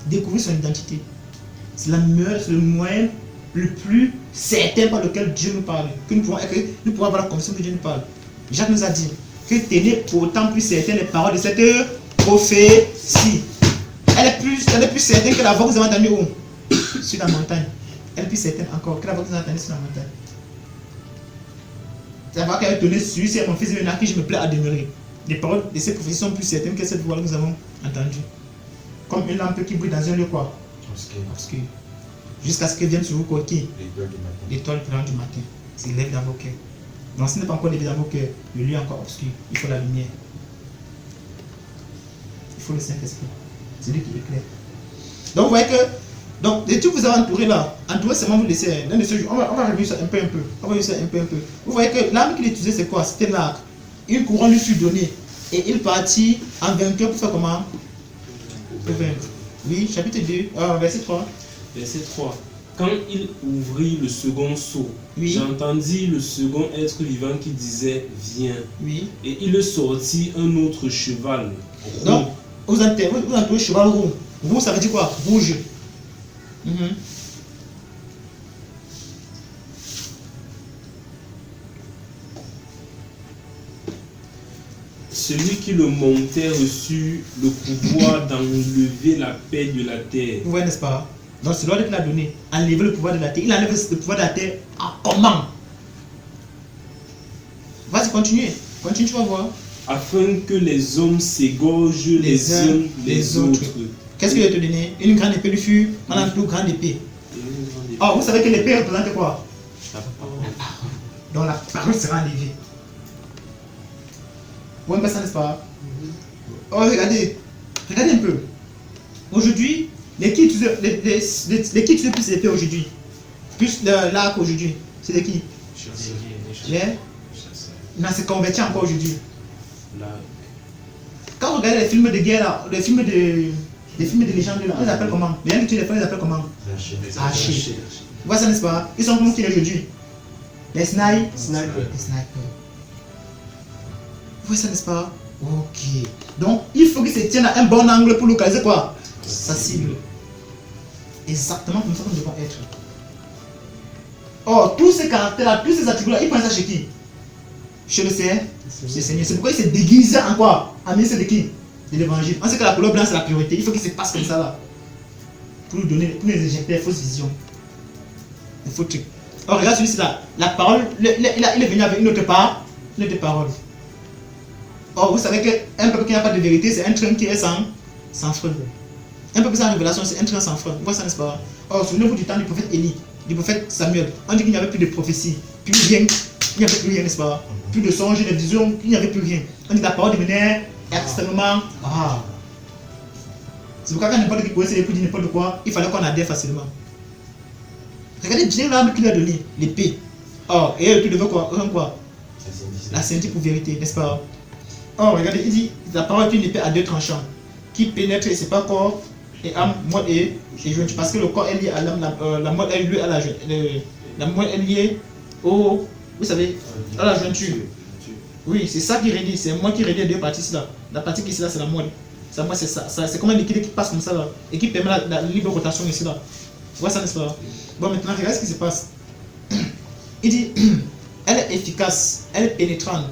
Découvrir son identité. C'est le moyen le plus certain par lequel Dieu nous parle. Que nous pouvons avoir la conviction que Dieu nous parle. Jacques nous a dit que tenez pourtant plus certaines les paroles de cette prophétie. Elle est plus certaine que la voix que vous avez entendue où? sur la montagne. Elle est plus certaine encore que la voix que vous entendez sur la montagne. C'est la voix qu'elle a donnée sur, c'est mon fils est à qui je me plais à demeurer. Les paroles de ces prophéties sont plus certaines que cette voix que nous avons entendue. Comme une lampe qui brille dans un lieu quoi? Obscur. Jusqu'à ce que vienne sur vous quoi qui? L'étoile du matin. S'élève dans vos cœurs. Donc ce n'est pas encore levé dans vos cœurs, le lieu est encore obscur. Il faut la lumière. Il faut le Saint-Esprit. C'est lui qui éclaire. Donc vous voyez que donc les trucs que vous avez entourés là, entourés seulement vous laissez. On va revenir ça un peu. On va revenir ça un peu. Vous voyez que l'arme qu'il utilisait c'est quoi? C'était l'arc. Une couronne lui fut donnée. Et il partit en vainqueur pour faire comment? Pour vaincre. Oui, chapitre 2, verset 3. Verset 3. Quand il ouvrit le second sceau, Oui. j'entendis le second être vivant qui disait viens. Oui. Et il sortit un autre cheval. Donc, vous entourez cheval roux. Roux, ça veut dire quoi? Rouge. Celui qui le montait reçut le pouvoir d'enlever la paix de la terre. Vous voyez, n'est-ce pas? Donc, c'est l'ordre qu'il a donné. Enlever le pouvoir de la terre. Il enlève le pouvoir de la terre à comment? Vas-y, continue. Continue, tu vas voir. Afin que les hommes s'égorgent les uns les autres. Qu'est-ce qu'il a te donné? Une grande épée lui fut, on a une plus grande épée. Oh, vous savez que l'épée représente quoi? Donc la parole sera enlevée. Vous voyez ça, n'est-ce pas? Oh, regardez un peu. Aujourd'hui, les qui utilisent plus l'épée aujourd'hui? Plus l'arc aujourd'hui? C'est de qui? Non, c'est converti encore aujourd'hui. Quand vous regardez les films de guerre là, les films de légende là, on les appelle comment? Les gens qui tuent les femmes, ils les appellent comment? Archers. Vous voyez ça, n'est-ce pas? Ils sont comme qui aujourd'hui? Les snipers. Vous voyez ça, n'est-ce pas? Ok. Donc, il faut qu'ils se tiennent à un bon angle pour localiser quoi? Sa cible. Exactement comme ça que nous devons être. Or, tous ces caractères-là, tous ces attributs-là, ils prennent ça chez qui? Chez le Seigneur. C'est pourquoi il s'est déguisé en quoi? En ministre de qui? De l'évangile. On sait que la couleur blanche c'est la priorité. Il faut qu'il se passe comme ça là. Pour nous donner, pour nous injecter les fausses visions. Les faux trucs. Or, regarde celui-ci là. La parole, il est venu avec une autre parole. Or, vous savez qu'un peuple qui n'a pas de vérité, c'est un train qui est sans frein. Un peuple sans révélation, c'est un train sans frein. Vous voyez ça, n'est-ce pas? Or, souvenez-vous du temps du prophète Élie, du prophète Samuel. On dit qu'il n'y avait plus de prophétie, plus rien. Il n'y avait plus rien, n'est-ce pas? Plus de songes, de visions, il n'y avait plus rien. On dit que la parole devenait extrêmement rare. C'est pourquoi quand n'importe qui pouvait se dire n'importe quoi, il fallait qu'on adhère facilement. Regardez bien l'arme qu'il a donné, l'épée. Or, et tu devais quoi? La ceinture pour vérité, n'est-ce pas? Or, regardez, il dit la parole est une épée à deux tranchants qui pénètre et c'est pas corps et âme, moelle et jointure. Parce que le corps est lié à l'âme, la moelle est liée à la jointure. La moelle est liée au. Vous savez, à la jointure. Oui, c'est ça qui relie. C'est moi qui relie les deux parties là. La partie qui est ici là, c'est la moelle. Moi, c'est ça. C'est comme un liquide qui passe comme ça là. Et qui permet la libre rotation ici là. Vous voyez ça, n'est-ce pas? Bon, maintenant, regarde ce qui se passe. Il dit, elle est efficace, elle est pénétrante.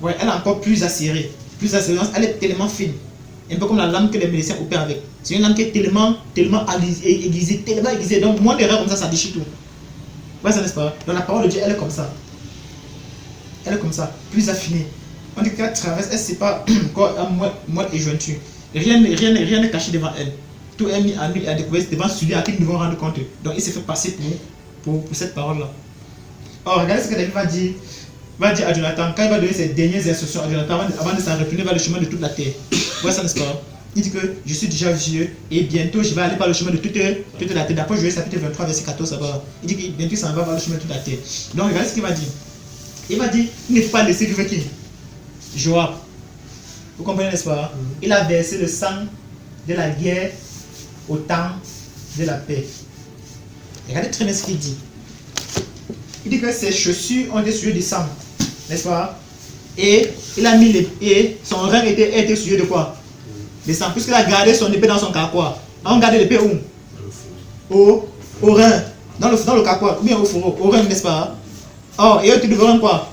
Ouais, elle est encore plus acérée. Elle est tellement fine. Un peu comme la lame que les médecins opèrent avec. C'est une lame qui est tellement aiguisée. Donc, moins d'erreurs comme ça déchire tout. Vous voyez ça, n'est-ce pas? Donc, la parole de Dieu, elle est comme ça. Elle est comme ça, plus affinée. On dit qu'elle traverse, elle ne sait pas quoi, moelle et jointure. Rien n'est caché devant elle. Tout est mis à nu et à découvert devant celui à qui nous devons rendre compte. Donc, il s'est fait passer pour cette parole-là. Or, regardez ce que David va dire à Jonathan quand il va donner ses dernières instructions à Jonathan avant de s'en retourner vers le chemin de toute la terre. Vous voyez ça, n'est-ce pas? Il dit que je suis déjà vieux et bientôt je vais aller par le chemin de toute la terre. D'après Joël chapitre 23, verset 14, là-bas. Il dit que bientôt ça va vers le chemin de toute la terre. Donc, regardez ce qu'il va dire. Il va dire, il ne faut pas laisser vivre qui? Joab. Vous comprenez, n'est-ce pas? Il a versé le sang de la guerre au temps de la paix. Regardez très bien ce qu'il dit. Il dit que ses chaussures ont été souillées de sang, n'est-ce pas? Et il a mis et son rein était souillé de quoi? De sang, puisqu'il a gardé son épée dans son carquois. On garde l'épée où? Au rein, dans le carquois, ou bien au fourreau, au rein, n'est-ce pas? Or, et eux, tu devrais quoi?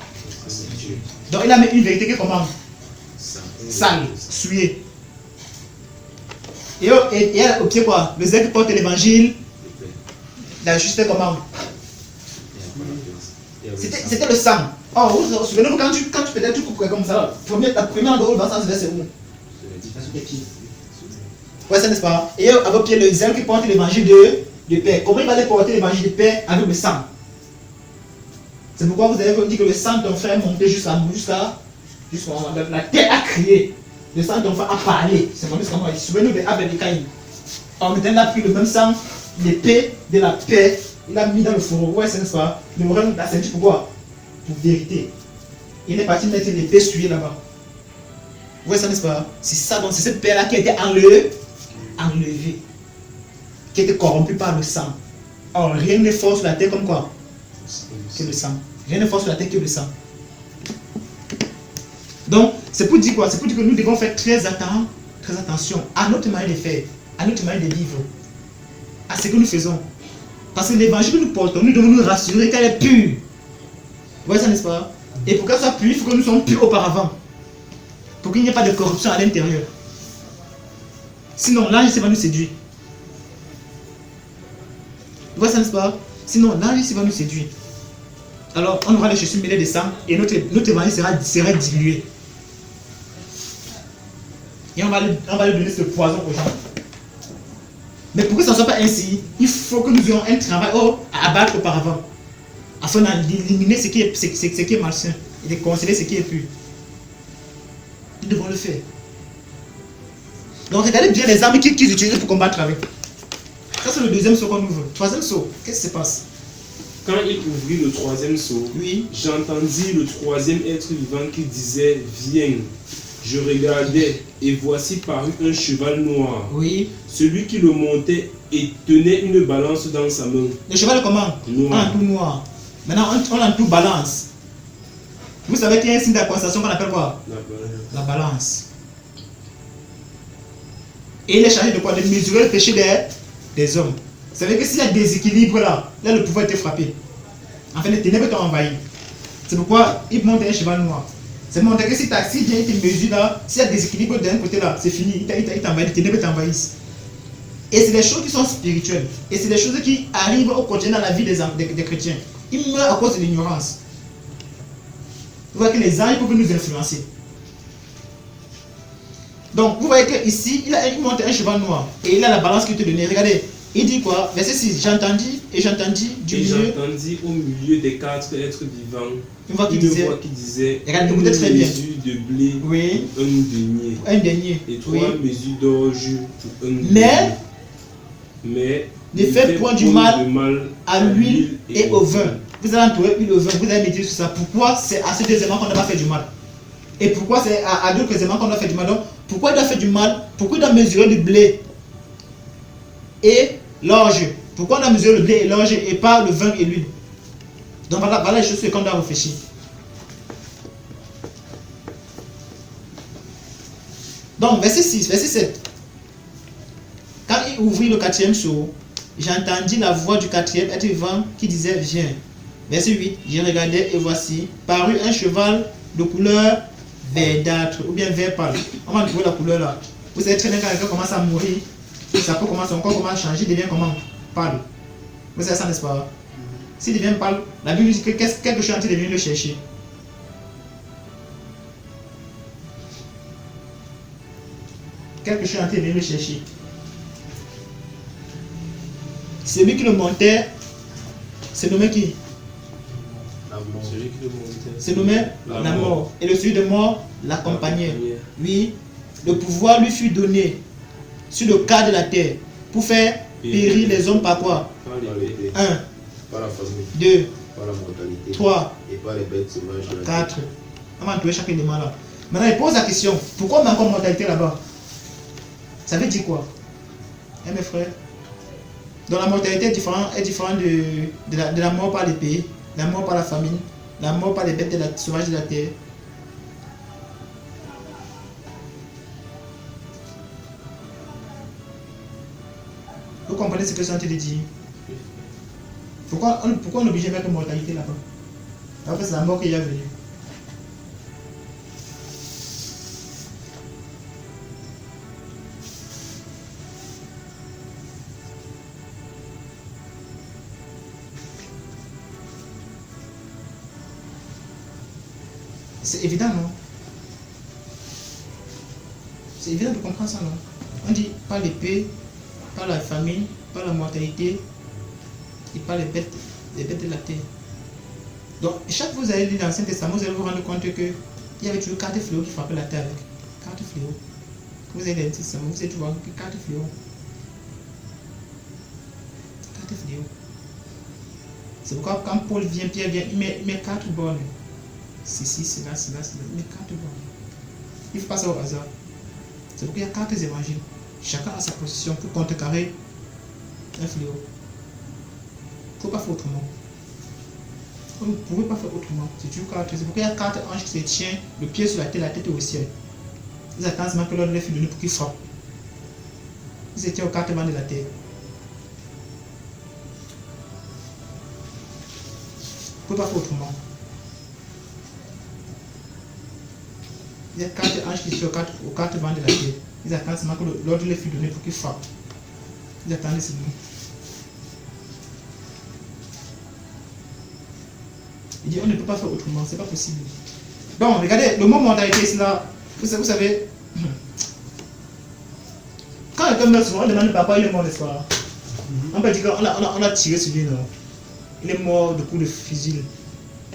Donc il a mis une vérité qui est comment? Sale, souillée. Et elle au pied quoi? Le zèle qui porte l'évangile il a juste fait comment? C'était le sang. Oh, vous vous souvenez, quand tu peut-être tu couperais comme ça, la première endroit où le sang se verse, c'est où? Sur tes pieds. Ouais, ça n'est-ce pas? Et à vos pieds, le zèle qui porte l'évangile de paix. Comment il va aller porter l'évangile de paix avec le sang? C'est pourquoi vous avez dit que le sang de ton frère est monté jusqu'à la terre a crié. Le sang de ton frère a parlé. C'est comme ça. Souvenez-nous de Abel et Caïn. En même temps, il a pris le même sang, l'épée de la paix, il a mis dans le fourreau. Ouais, c'est n'est-ce pas? Le roi l'a senti pourquoi? Pour vérité. Il est parti mettre l'épée souillée là-bas. Ouais, ça n'est-ce pas? C'est ça, donc c'est cette paix-là qui a été enlevée, qui a été corrompue par le sang. Or, rien n'est fort sur la terre comme quoi? Que le sang. Rien n'est fort sur la terre que le sang. Donc, c'est pour dire quoi? C'est pour dire que nous devons faire très attention à notre manière de faire, à notre manière de vivre, à ce que nous faisons. Parce que l'évangile que nous portons, nous devons nous rassurer qu'elle est pure. Vous voyez ça, n'est-ce pas? Et pour qu'elle soit pure, il faut que nous soyons purs auparavant. Pour qu'il n'y ait pas de corruption à l'intérieur. Sinon, l'ange va nous séduire. Vous voyez ça, n'est-ce pas? Sinon, l'ange va nous séduire. Alors, on aura les chaussures mêlées de sang et notre évangile sera dilué. Et on va lui donner ce poison aux gens. Mais pour que ça ne soit pas ainsi, il faut que nous ayons un travail à abattre auparavant. Afin d'éliminer ce qui est malsain et de considérer ce qui est pur. Nous devons le faire. Donc regardez bien les armes qu'ils utilisent pour combattre avec. Ça c'est le deuxième saut qu'on ouvre. Troisième saut, qu'est-ce qui se passe? Quand il ouvrit le troisième seau, Oui. j'entendis le troisième être vivant qui disait « Viens ». Je regardais et voici parut un cheval noir. Oui. Celui qui le montait et tenait une balance dans sa main. Le cheval comment? Noir. En tout noir. Maintenant on en tout balance. Vous savez qu'il y a un signe d'accostation qu'on appelle quoi? La balance. Et il est chargé de quoi? De mesurer le péché des hommes. Vous savez que s'il y a déséquilibre là, le pouvoir était frappé. Enfin, les ténèbres t'ont envahi. C'est pourquoi il monte un cheval noir. C'est montrer que si vient, il te mesure là, s'il y a déséquilibre d'un côté là, c'est fini, il t'envahit, les ténèbres t'envahissent. Et c'est des choses qui sont spirituelles. Et c'est des choses qui arrivent au quotidien dans la vie des chrétiens. Ils meurent à cause de l'ignorance. Vous voyez que les anges peuvent nous influencer. Donc, vous voyez qu'ici, il monte un cheval noir. Et il a la balance qu'il te donnait. Regardez, il dit quoi? Verset 6. J'entendis au milieu des quatre êtres vivants une voix qui disait regardez, une écoutez très bien. mesure de blé Oui. pour un denier. Et 3 mesures d'orge pour un denier. Mais ne faites point du mal à l'huile et au vin. Vous allez entourer l'huile au vin, vous allez méditer sur ça. Pourquoi c'est à ces deux éléments qu'on ne doit pas faire du mal? Et pourquoi c'est à d'autres éléments qu'on doit faire du mal? Donc, pourquoi il doit faire du mal? Pourquoi il doit mesurer le blé et l'orge? Pourquoi on doit mesurer le blé et l'orge et pas le vin et l'huile? Donc voilà les choses qu'on doit réfléchir. Donc, verset 6, verset 7. Quand il ouvrit le quatrième seau, j'entendis la voix du quatrième être vivant qui disait viens. Verset 8, je regardais et voici, parut un cheval de couleur verdâtre ou bien vert pâle. On va trouver la couleur là. Vous savez très bien quand quelqu'un commence à mourir, ça peut commencer, son corps commence à changer, il devient comment? Pâle. Vous savez ça, n'est-ce pas? S'il devient pâle, la Bible dit que quelque chose devient le chercher. Quelque chose devient le chercher. Celui qui le montait, c'est nommé qui? Celui qui le montait. C'est nommé la mort. Et le celui de mort l'accompagnait. Oui, le pouvoir lui fut donné sur le cadre de la terre pour faire périr les hommes par quoi? Par l'épée, 1, par la famine, 2, par la mortalité, 3, et par les bêtes sauvages de la terre. 4. On va trouver chaque élément là. Maintenant, il pose la question, pourquoi on met encore mortalité là-bas? Ça veut dire quoi? Hein, mes frères? Donc la mortalité est différente de la mort par l'épée, la mort par la famine, la mort par les bêtes sauvages de la terre. Vous comprenez ce que je suis en train de dire? Pourquoi on est obligé de mettre une mortalité là-bas? Parce que c'est la mort qui est venue. C'est évident, non? C'est évident de comprendre ça, non? On dit pas l'épée, pas la famine, pas la mortalité, et pas les bêtes de la terre. Donc, chaque fois que vous allez lire l'Ancien Testament, vous allez vous rendre compte que il y avait toujours 4 fléaux qui frappaient la terre avec. 4 fléaux. Vous allez lire l'Ancien Testament, vous allez voir que 4 fléaux. 4 fléaux. C'est pourquoi quand Paul vient, Pierre vient, il met 4 bornes. Ceci, cela, il met 4 bornes. Il ne faut pas ça au hasard. C'est pourquoi il y a 4 évangiles. Chacun a sa position pour contrecarrer un fléau. Il ne faut pas faire autrement. Vous ne pouvez pas faire autrement. C'est pourquoi il y a 4 anges qui se tiennent, le pied sur la tête au ciel. Ils attendent seulement que l'ordre leur fut donné pour qu'ils frappent. Ils se tiennent aux 4 vents de la terre. Vous ne pouvez pas faire autrement. Il y a 4 anges qui sont aux 4 vents de la terre. Ils attendent seulement que l'ordre leur fut donné pour qu'ils frappent. Ils attendent seulement. Il dit on ne peut pas faire autrement, c'est pas possible. Donc regardez, le mot mentalité c'est là, vous savez, quand quelqu'un meurt souvent, on demande papa il est mort, n'est-ce pas? On peut dire qu'on a tiré sur lui, non? Il est mort de coups de fusil.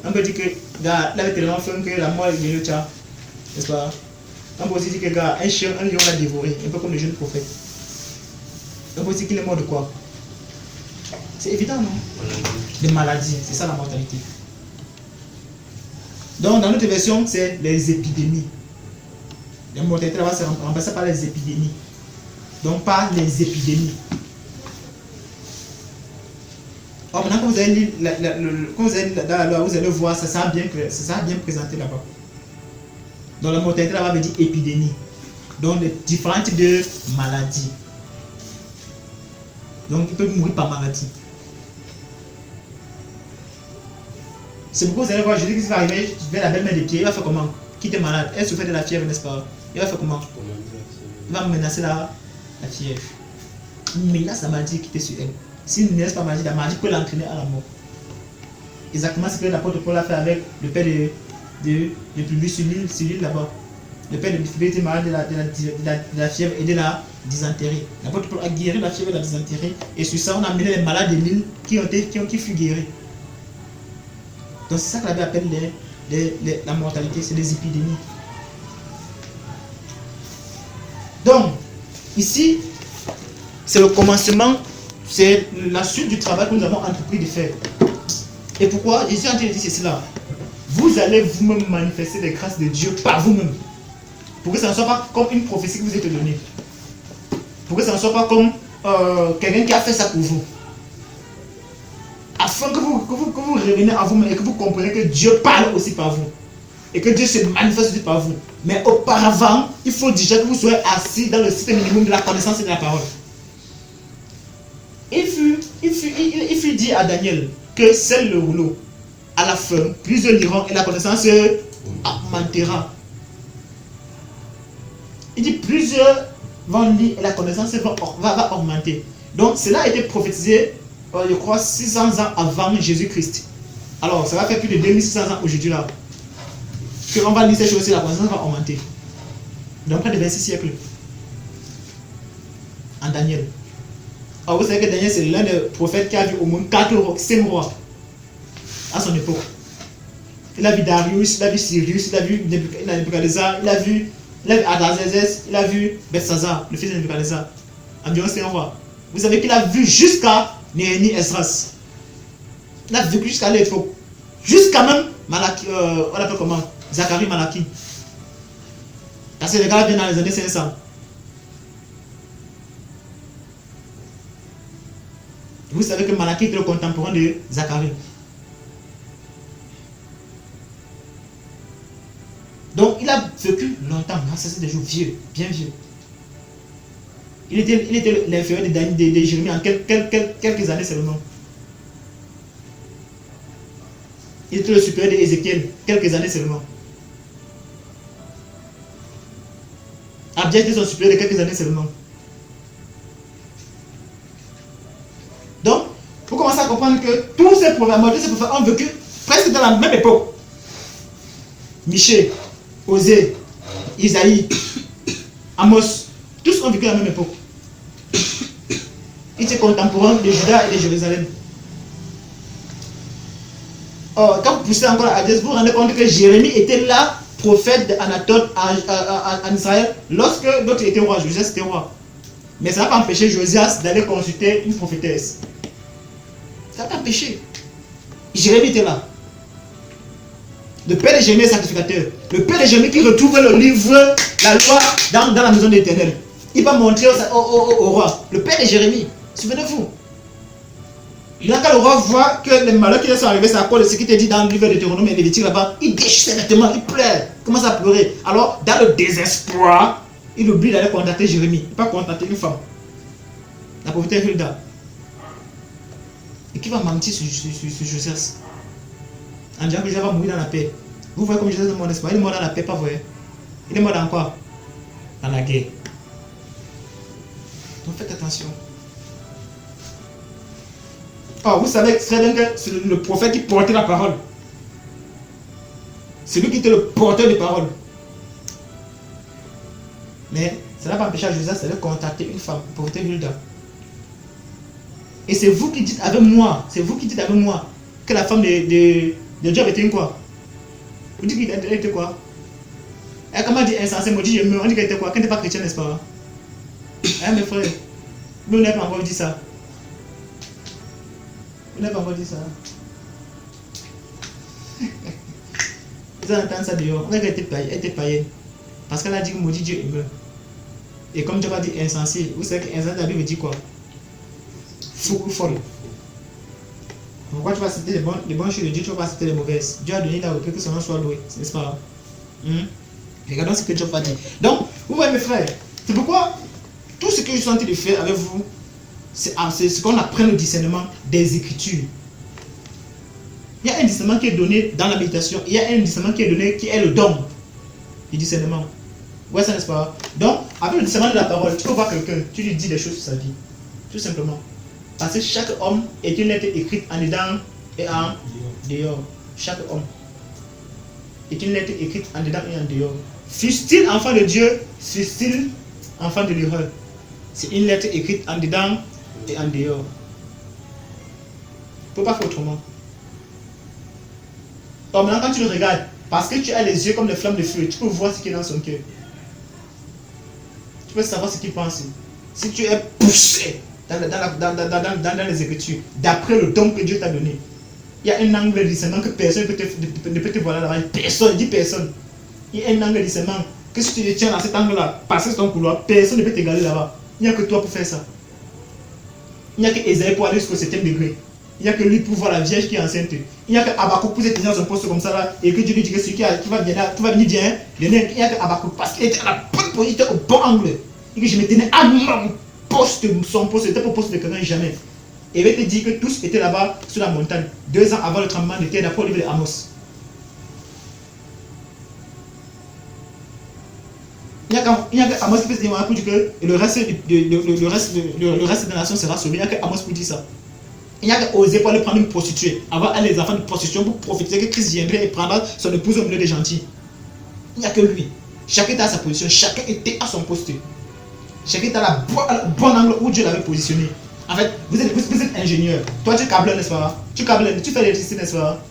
On peut dire que gars, il avait tellement faim que la mort est venue, n'est-ce pas? On peut aussi dire que gars, un chien, un lion l'a dévoré, un peu comme le jeune prophète. On peut dire qu'il est mort de quoi? C'est évident, non? Des maladies, c'est ça la mortalité. Donc, dans notre version, c'est les épidémies. La mortalité là-bas, c'est remplacé par les épidémies. Donc, par les épidémies. Or, maintenant, quand vous allez lire dans la loi, vous allez voir, ça sera bien présenté là-bas. Donc, la mortalité là-bas veut dire épidémie. Donc, les différents types de maladies. Donc, ils peuvent mourir par maladie. C'est pourquoi vous allez voir, Jésus qui va arriver vers la belle-mère des pieds, il va faire comment? Qui était malade, elle souffrait de la fièvre, n'est-ce pas? Il va faire comment? Il va menacer la fièvre. Il menace la maladie qui était sur elle. S'il ne menace pas la maladie peut l'entraîner à la mort. Exactement ce que l'apôtre Paul a fait avec le père de Publius sur l'île là-bas. Le père de Publius était malade de la fièvre et de la dysenterie. L'apôtre Paul a guéri la fièvre et la dysenterie. Et sur ça, on a amené les malades de l'île qui furent guéris. Donc c'est ça que la Bible appelle la mortalité, c'est les épidémies. Donc, ici, c'est le commencement, c'est la suite du travail que nous avons entrepris de faire. Et pourquoi Jésus a dit cela? Vous allez vous-même manifester les grâces de Dieu par vous-même. Pour que ça ne soit pas comme une prophétie que vous êtes donnée. Pour que ça ne soit pas comme quelqu'un qui a fait ça pour vous. Afin que vous reveniez à vous-même et que vous compreniez que Dieu parle aussi par vous. Et que Dieu se manifeste aussi par vous. Mais auparavant, il faut déjà que vous soyez assis dans le système minimum de la connaissance et de la parole. Il fut dit à Daniel que c'est le rouleau. À la fin, plusieurs liront et la connaissance augmentera. Il dit plusieurs vont lire et la connaissance va augmenter. Donc cela a été prophétisé, je crois, 600 ans avant Jésus-Christ. Alors, ça va faire plus de 2600 ans aujourd'hui là. Que on va lire ces choses et la connaissance va augmenter. Donc près de 26 siècles. En Daniel. Alors vous savez que Daniel c'est l'un des prophètes qui a vu au moins 5 rois à son époque. Il a vu Darius, il a vu Cyrus, il a vu Nebuchadnezzar, il a vu Artaxerxès, il a vu Belshazzar, le fils de Nebuchadnezzar. Environ 5 rois. Vous savez qu'il a vu jusqu'à Néhémie Esdras. Il a vécu jusqu'à l'époque. Jusqu'à même Malachie, on l'appelle comment? Zacharie Malachie. Parce que les gars viennent dans les années 500. Vous savez que Malachie était le contemporain de Zacharie. Donc il a vécu longtemps, c'est des jours vieux, bien vieux. Il était l'inférieur de Jérémie en quelques années seulement. Il était le supérieur d'Ézéchiel, quelques années seulement. Abdias était son supérieur de quelques années seulement. Donc, vous commencez à comprendre que tous ces prophètes ont vécu presque dans la même époque. Michée, Osée, Isaïe, Amos, tous ont vécu à la même époque. Ils étaient contemporains de Juda et de Jérusalem. Or, quand vous poussez encore à Adès, vous vous rendez compte que Jérémie était là, prophète d'Anatote en Israël, lorsque d'autres étaient rois. Josias était roi. Mais ça n'a pas empêché Josias d'aller consulter une prophétesse. Ça n'a pas empêché. Jérémie était là. Le père de Jérémie est sacrificateur. Le père de Jérémie qui retrouve le livre, la loi dans la maison de l'Éternel. Il va montrer au roi. Le père de Jérémie. Souvenez-vous. Quand le roi voit que les malheurs qui sont arrivés, c'est à cause de ce qui était dit dans le livre de Deutéronome et Lévitique là-bas, il déchire ses vêtements, il pleure, il commence à pleurer. Alors, dans le désespoir, il oublie d'aller contacter Jérémie. Il ne va pas contacter une femme. La prophétesse Hulda. Et qui va mentir sur Josias en disant que Josias va mourir dans la paix. Vous voyez comme Josias est mort, n'est-ce pas? Il est mort dans la paix, pas vrai? Il est mort dans quoi? Dans la guerre. Donc faites attention. Oh, vous savez très bien que c'est le prophète qui portait la parole. C'est lui qui était le porteur de parole. Mais ça n'a pas empêché à Josias de contacter une femme, le prophète Hulda. Et c'est vous qui dites avec moi, que la femme de Job était une quoi? Vous dites qu'elle était quoi? Elle comment dit insensé, maudit, je meurs, on dit qu'elle était quoi? Qu'elle n'était pas chrétienne, n'est-ce pas? Hein, mes frères? Nous n'avons pas encore dit ça. Vous n'avez pas encore dit ça. Vous entendez ça dehors. On va dire qu'elle était païenne. Parce qu'elle a dit que maudit Dieu il meurt. Et comme Dieu a dit insensé, vous savez que insensé, la Bible dit quoi? Fou ou folle. Pourquoi tu vas citer les bonnes choses de Dieu, tu ne vas pas citer les mauvaises? Dieu a donné la reprise que son nom soit loué, n'est-ce pas? Regardons ce que Dieu a dit. Donc, vous voyez mes frères, c'est pourquoi tout ce que je suis en train de faire avec vous, c'est ce qu'on apprend le discernement des Écritures. Il y a un discernement qui est donné dans la méditation, il y a un discernement qui est donné qui est le don du discernement. Ouais, ça n'est-ce pas? Donc, avec le discernement de la parole, tu peux voir quelqu'un, tu lui dis des choses sur sa vie. Tout simplement. Parce que chaque homme est une lettre écrite en dedans et en dehors. Chaque homme est une lettre écrite en dedans et en dehors. Fût-il enfant de Dieu, fût-il enfant de l'erreur. C'est une lettre écrite en dedans et en dehors. Tu ne peux pas faire autrement. Donc maintenant, quand tu le regardes, parce que tu as les yeux comme des flammes de feu, tu peux voir ce qui est dans son cœur. Tu peux savoir ce qu'il pense. Si tu es poussé dans les Écritures, d'après le don que Dieu t'a donné, il y a un angle de discernement que personne ne peut te voir là-bas. Personne, dit personne. Il y a un angle de discernement que si tu te tiens dans cet angle-là, passer sur ton couloir, personne ne peut t'égaler là-bas. Il n'y a que toi pour faire ça. Il n'y a que Esaïe pour aller jusqu'au 7e degré. Il n'y a que lui pour voir la Vierge qui est enceinte. Il n'y a que Habakkuk pour se tenir dans son poste comme ça là, et que Dieu lui dit que celui qui va venir bien, il n'y a que Habakkuk parce qu'il était à la bonne position, au bon angle. Et que je me tenais à mon poste, son poste, c'était pour le poste de quelqu'un jamais. Et il va te dire que tous étaient là-bas sur la montagne, 2 ans avant le tremblement de terre, d'après le livre de Amos. Il n'y a que Amos qui peut se dire pour dire que le reste de la nation sera sauvé. Il n'y a que Amos pour dire ça. Il n'y a qu'à oser pour aller prendre une prostituée, avoir les enfants de prostitution pour profiter que Christ viendrait et prendra son épouse au milieu des gentils. Il n'y a que lui. Chacun était à sa position, chacun était à son poste. Chacun était à la bonne angle où Dieu l'avait positionné. En fait, vous êtes ingénieur. Toi, tu câbles, n'est-ce pas? Tu fais l'électricité, n'est-ce pas?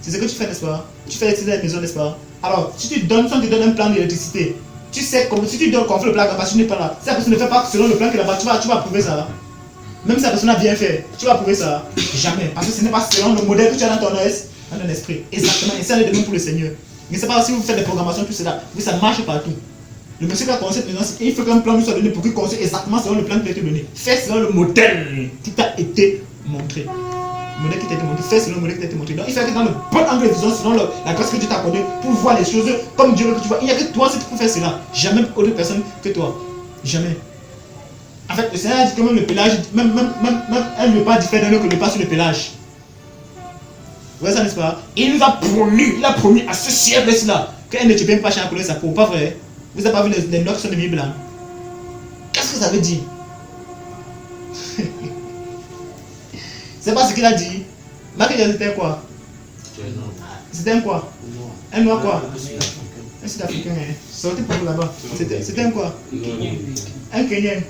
C'est ce que tu fais, n'est-ce pas? Tu fais l'électricité dans la maison, n'est-ce pas? Alors, si tu donnes un plan d'électricité, tu sais comment, si tu donnes qu'on fait le plan, parce que tu n'es pas là. Si la personne ne fait pas selon le plan que là-bas, tu vas approuver ça. Même si la personne a bien fait, tu vas approuver ça. Jamais. Parce que ce n'est pas selon le modèle que tu as dans ton esprit. Exactement. Et ça est de même pour le Seigneur. Mais c'est pas si vous faites des programmations, tout cela. Oui, ça marche partout. Le monsieur qui a conçu cette maison, il faut qu'un plan lui soit donné pour qu'il construise exactement selon le plan qui t'a été donné. Fais selon le modèle qui t'a été montré. Le modèle qui t'a été montré. Fais selon le modèle qui t'a été montré. Donc il faut être dans le bon angle de vision, selon la grâce que Dieu t'a accordée, pour voir les choses comme Dieu veut que tu vois. Il n'y a que toi qui peux faire cela. Jamais autre personne que toi. Jamais. En fait, le Seigneur a dit que même le pélage, même un repas diffère d'un autre que le repas sur le pélage. Vous voyez ça, n'est-ce pas? Il nous a promis à ce siècle-là qu'un Éthiopien ne peut pas changer la couleur de sa peau. Pas vrai? Vous n'avez pas vu les noirs qui sont devenus blancs? Qu'est-ce que ça veut dire? C'est pas ce qu'il a dit. Michael, c'était quoi? C'était un quoi? Un noir quoi? Un Sud-Africain. Un Sud-Africain, hein. Sortez par là-bas. C'était un quoi? Un Kenyan.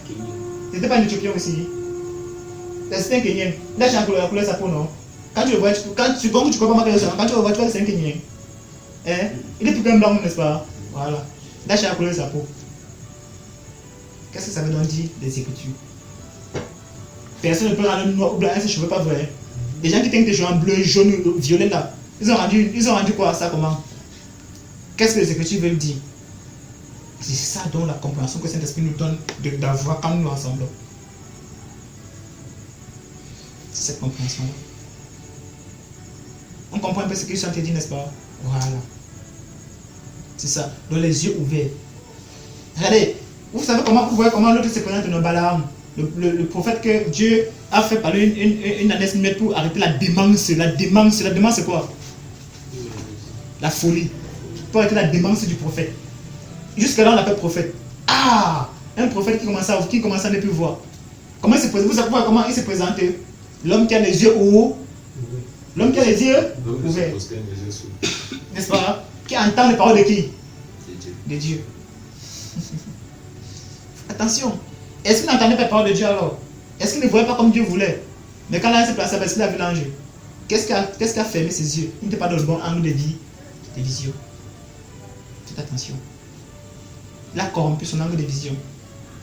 C'était pas un Éthiopien aussi. C'était un Kenyan. Là, j'ai la couleur de sa peau, non? Quand tu le vois, quand tu crois pas mal quand tu le vois, tu vois que c'est un Kenyan. Hein? Il est plus qu'un blanc, n'est-ce pas? Voilà. Là, j'ai la couleur de sa peau. Qu'est-ce que ça veut donc dire, les Écritures? Personne ne peut rendre noir ou blanc ses cheveux, pas vrai? Les gens qui tiennent des cheveux en bleu, jaune, violet là, ils ont rendu quoi ça comment? Qu'est-ce que les Écritures veulent dire? C'est ça donc la compréhension que Saint-Esprit nous donne d'avoir quand nous ensemble. C'est cette compréhension-là. On comprend un peu ce que Jean te dit, n'est-ce pas? Voilà. C'est ça. Donc les yeux ouverts. Regardez, vous savez comment, vous voyez comment l'autre se présente dans Balaam. Le prophète que Dieu a fait parler une année pour arrêter la démence. La démence c'est quoi? La folie. Pour arrêter la démence du prophète. Jusqu'à là on l'appelle prophète. Ah! Un prophète qui commence à ne plus voir. Comment il se présente? Vous savez comment il se présente? L'homme qui a les yeux hauts. L'homme qui a les yeux ouverts. N'est-ce pas? Qui entend les paroles de qui? De Dieu. Attention. Est-ce qu'il n'entendait pas les paroles de Dieu alors? Est-ce qu'il ne voyait pas comme Dieu voulait? Mais quand là il s'est placé, est-ce qu'il a vu l'ange? Qu'est-ce qui a fermé ses yeux? Il n'était pas dans le bon angle de vision. Faites attention. Il a corrompu son angle de vision.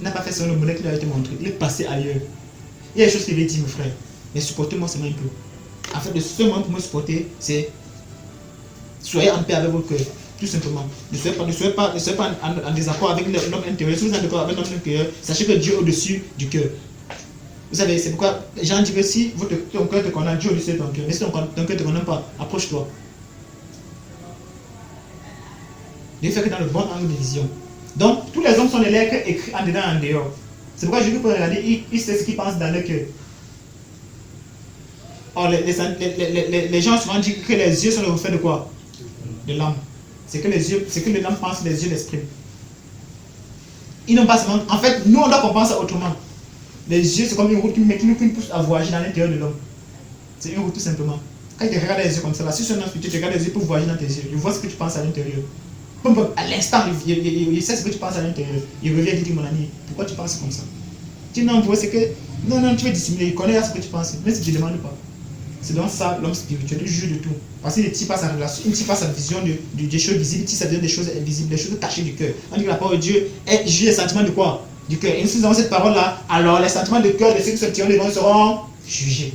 Il n'a pas fait selon le modèle qui lui a été montré. Il est passé ailleurs. Il y a des choses qu'il avait dit, mon frère. Mais supportez-moi seulement un peu. En fait, le seul moyen pour me supporter, c'est soyez en paix avec votre cœur. Tout simplement. Ne soyez pas en désaccord avec l'homme intérieur. Si vous êtes en désaccord avec l'homme intérieur, sachez que Dieu est au-dessus du cœur. Vous savez, c'est pourquoi Jean dit que si ton cœur te condamne, Dieu est au-dessus de ton cœur. Mais si ton cœur ne te condamne pas, approche-toi. Dieu fait que dans le bon angle de vision. Donc, tous les hommes sont des lettres écrites en dedans et en dehors. C'est pourquoi Jésus peut regarder, il sait ce qu'il pense dans le cœur. Or, les gens souvent disent que les yeux sont le reflet de quoi? De l'âme. C'est que les l'âme pense, les yeux l'expriment. Ils n'ont pas seulement. En fait, nous on doit comprendre ça autrement. Les yeux, c'est comme une route qui nous pousse à voyager dans l'intérieur de l'homme. C'est une route tout simplement. Quand tu regardes les yeux comme ça, là, si c'est un homme spirituel, tu regardes les yeux pour voyager dans tes yeux. Il voit ce que tu penses à l'intérieur. À l'instant, il sait ce que tu penses à l'intérieur. Il revient et dit, mon ami, pourquoi tu penses comme ça? Tu n'en vois, c'est que. Non, tu veux dissimuler, il connaît ce que tu penses, mais si tu ne demandes pas. C'est donc ça l'homme spirituel, il juge de tout. Parce qu'il ne tire pas sa relation, il ne tire pas sa vision des choses visibles, il tire sa vision des choses invisibles, des choses cachées du cœur. On dit que la parole de Dieu juge les sentiments de quoi? Du cœur. Et si nous avons cette parole-là, alors les sentiments de cœur de ceux qui se tirent devant seront jugés.